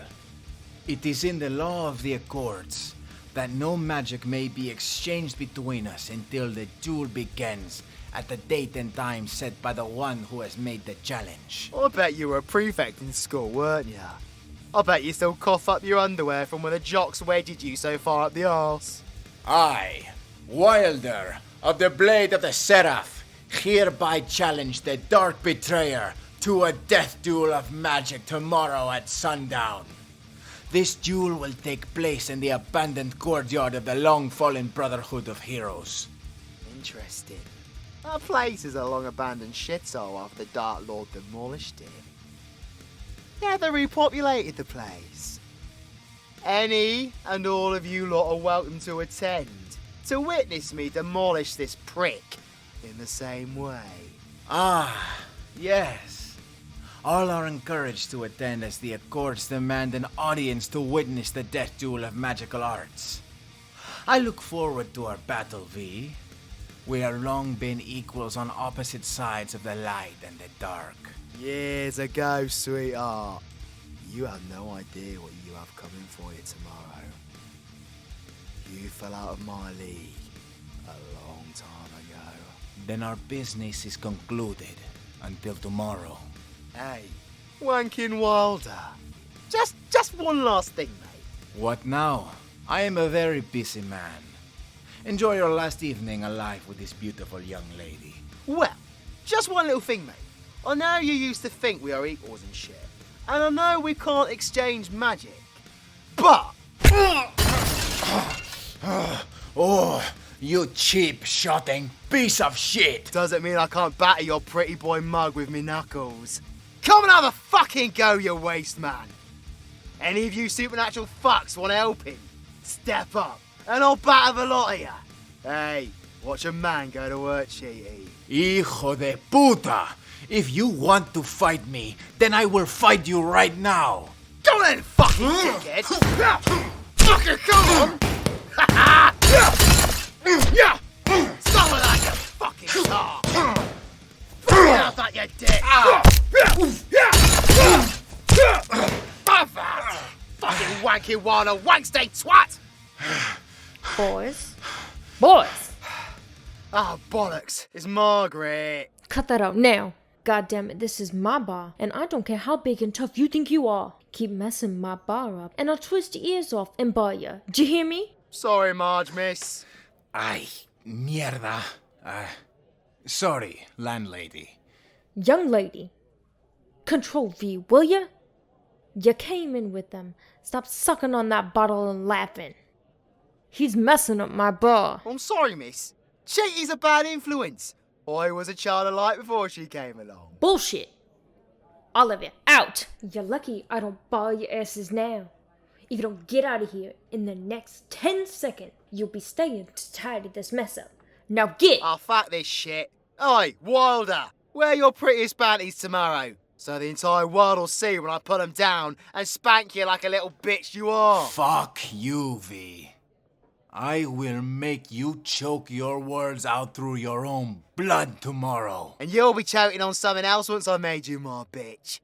It is in the law of the Accords that no magic may be exchanged between us until the duel begins at the date and time set by the one who has made the challenge. I bet you were a prefect in school, weren't ya? I bet you still cough up your underwear from when the jocks wedged you so far up the arse. I, Wilder, of the Blade of the Seraph, hereby challenge the Dark Betrayer to a death duel of magic tomorrow at sundown. This duel will take place in the abandoned courtyard of the long-fallen Brotherhood of Heroes. Interesting. That place is a long-abandoned shithole after the Dark Lord demolished it. Yeah, they repopulated the place. Any and all of you lot are welcome to attend, to witness me demolish this prick in the same way. Ah, yes. All are encouraged to attend as the Accords demand an audience to witness the death duel of magical arts. I look forward to our battle, V. We have long been equals on opposite sides of the light and the dark. Years ago, sweetheart. You have no idea what you have coming for you tomorrow. You fell out of my league a long time ago. Then our business is concluded until tomorrow. Hey, Wankin Wilder. Just one last thing, mate. What now? I am a very busy man. Enjoy your last evening alive with this beautiful young lady. Well, just one little thing, mate. I know you used to think we are equals and shit, and I know we can't exchange magic, but... Oh, You cheap-shotting piece of shit! Doesn't mean I can't batter your pretty boy mug with me knuckles. Come and have a fucking go, you waste man. Any of you supernatural fucks want helping? Step up, and I'll batter the lot of ya. Hey, watch a man go to work, cheaty. Hijo de puta! If you want to fight me, then I will fight you right now! Go then, fucking dickhead! Fucking come on! Yeah! Stop with that, you fucking tar! Fucking have that, you dick! Have that! Fucking wanky wanna wankstay twat! Boys. Boys! Oh, bollocks. It's Margaret. Cut that out now. God damn it, this is my bar, and I don't care how big and tough you think you are. Keep messing my bar up, and I'll twist your ears off and bar ya. D'ye hear me? Sorry, Marge, miss. Ay, mierda. Sorry, landlady. Young lady. Control V, will ya? You came in with them. Stop sucking on that bottle and laughing. He's messing up my bar. I'm sorry, miss. Cheaty's a bad influence. I was a child of light before she came along. Bullshit. All of you, out. You're lucky I don't bar your asses now. If you don't get out of here in the next 10 seconds, you'll be staying to tidy this mess up. Now get! Oh, fuck this shit. Oi, Wilder, wear your prettiest panties tomorrow, so the entire world will see when I put them down and spank you like a little bitch you are. Fuck you, V. I will make you choke your words out through your own blood tomorrow. And you'll be choking on something else once I made you my bitch.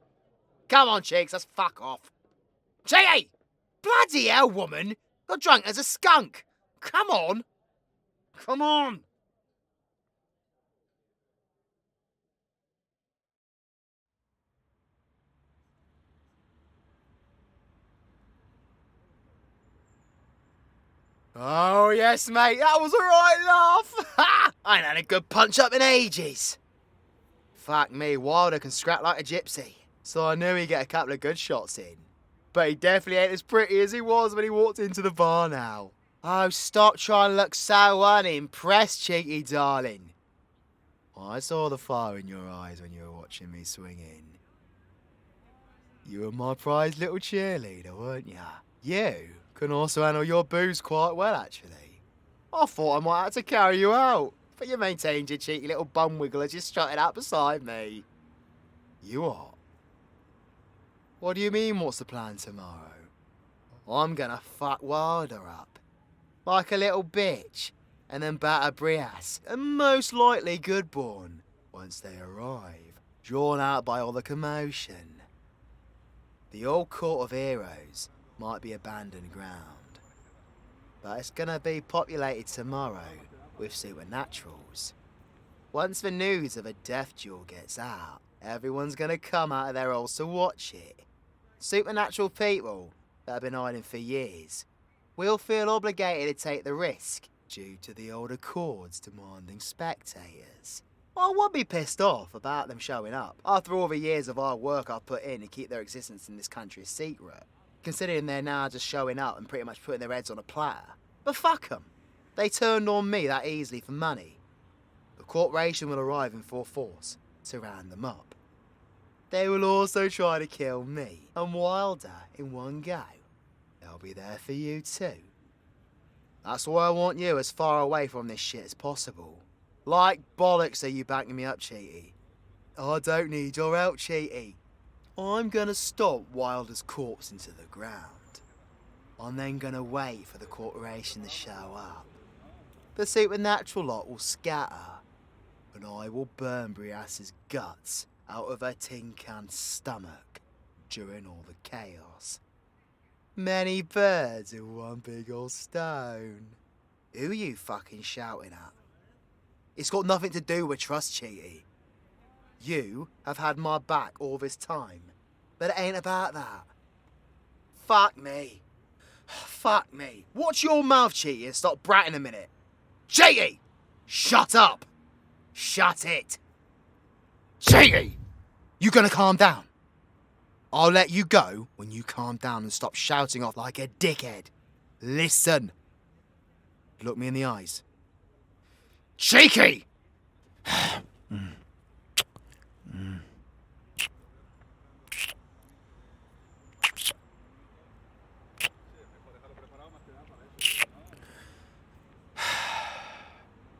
Come on, chicks, let's fuck off. Cheaty! Bloody hell, woman! You're drunk as a skunk. Come on. Come on. Oh, yes, mate, that was a right laugh. Ha! I ain't had a good punch-up in ages. Fuck me, Wilder can scrap like a gypsy, so I knew he'd get a couple of good shots in. But he definitely ain't as pretty as he was when he walked into the bar now. Oh, stop trying to look so unimpressed, cheeky darling. I saw the fire in your eyes when you were watching me swinging. You were my prized little cheerleader, weren't ya? You can also handle your booze quite well, actually. I thought I might have to carry you out, but you maintained your cheeky little bum wiggle as you strutted out beside me. You are. What do you mean, what's the plan tomorrow? I'm gonna fuck Wilder up. Like a little bitch. And then batter Brias, and most likely Goodbourne, once they arrive, drawn out by all the commotion. The old Court of Heroes might be abandoned ground, but it's gonna be populated tomorrow with supernaturals. Once the news of a death duel gets out, everyone's gonna come out of their holes to watch it. Supernatural people that have been hiding for years will feel obligated to take the risk due to the old accords demanding spectators. I would be pissed off about them showing up after all the years of hard work I've put in to keep their existence in this country a secret, considering they're now just showing up and pretty much putting their heads on a platter. But fuck them. They turned on me that easily for money. The corporation will arrive in full force to round them up. They will also try to kill me and Wilder in one go. They'll be there for you too. That's why I want you as far away from this shit as possible. Like bollocks are you backing me up, Cheaty? I don't need your help, Cheaty. I'm gonna stomp Wilder's corpse into the ground. I'm then gonna wait for the corporation to show up. The supernatural lot will scatter, and I will burn Brias's guts out of her tin can stomach during all the chaos. Many birds in one big old stone. Who are you fucking shouting at? It's got nothing to do with trust, Cheaty. You have had my back all this time, but it ain't about that. Fuck me. Fuck me. Watch your mouth, Cheaty, and stop bratting a minute. Cheaty! Shut up! Shut it! Cheaty! You gonna calm down? I'll let you go when you calm down and stop shouting off like a dickhead. Listen. Look me in the eyes. Cheeky!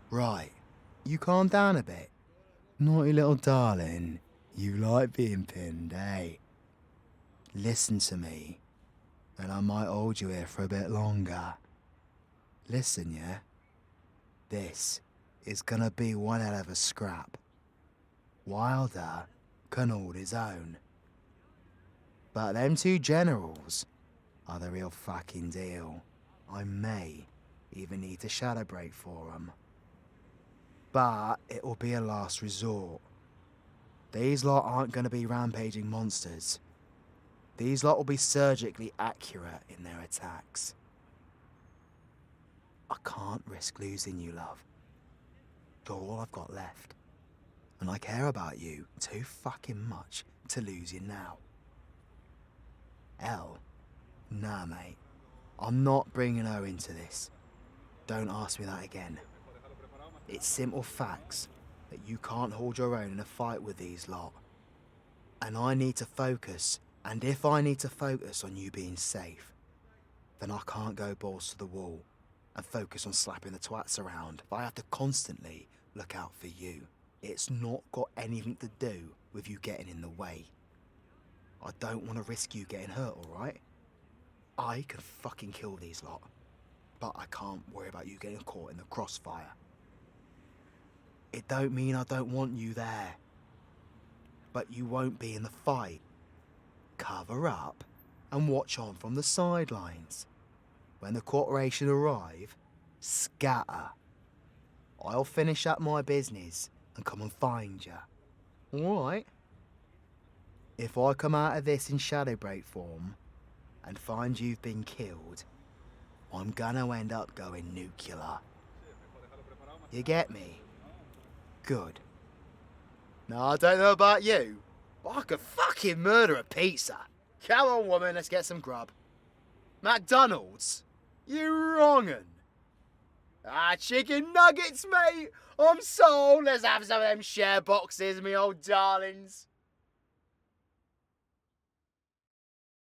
Right, you calm down a bit. Naughty little darling, you like being pinned, eh? Listen to me, and I might hold you here for a bit longer. Listen, yeah? This is gonna be one hell of a scrap. Wilder can hold his own. But them two generals are the real fucking deal. I may even need to shadow break for them. But it will be a last resort. These lot aren't going to be rampaging monsters. These lot will be surgically accurate in their attacks. I can't risk losing you, love. You're all I've got left. And I care about you too fucking much to lose you now. Elle? Nah, mate. I'm not bringing her into this. Don't ask me that again. It's simple facts that you can't hold your own in a fight with these lot. And I need to focus, and if I need to focus on you being safe, then I can't go balls to the wall and focus on slapping the twats around. I have to constantly look out for you. It's not got anything to do with you getting in the way. I don't want to risk you getting hurt, alright? I can fucking kill these lot, but I can't worry about you getting caught in the crossfire. It don't mean I don't want you there, but you won't be in the fight. Cover up and watch on from the sidelines. When the corporation arrive, scatter. I'll finish up my business and come and find you. Alright? If I come out of this in shadow break form and find you've been killed, I'm gonna end up going nuclear. You get me? Good. Now, I don't know about you, but I could fucking murder a pizza. Come on, woman, let's get some grub. McDonald's? You wrongin'. Chicken nuggets, mate. I'm sold. Let's have some of them share boxes, me old darlings.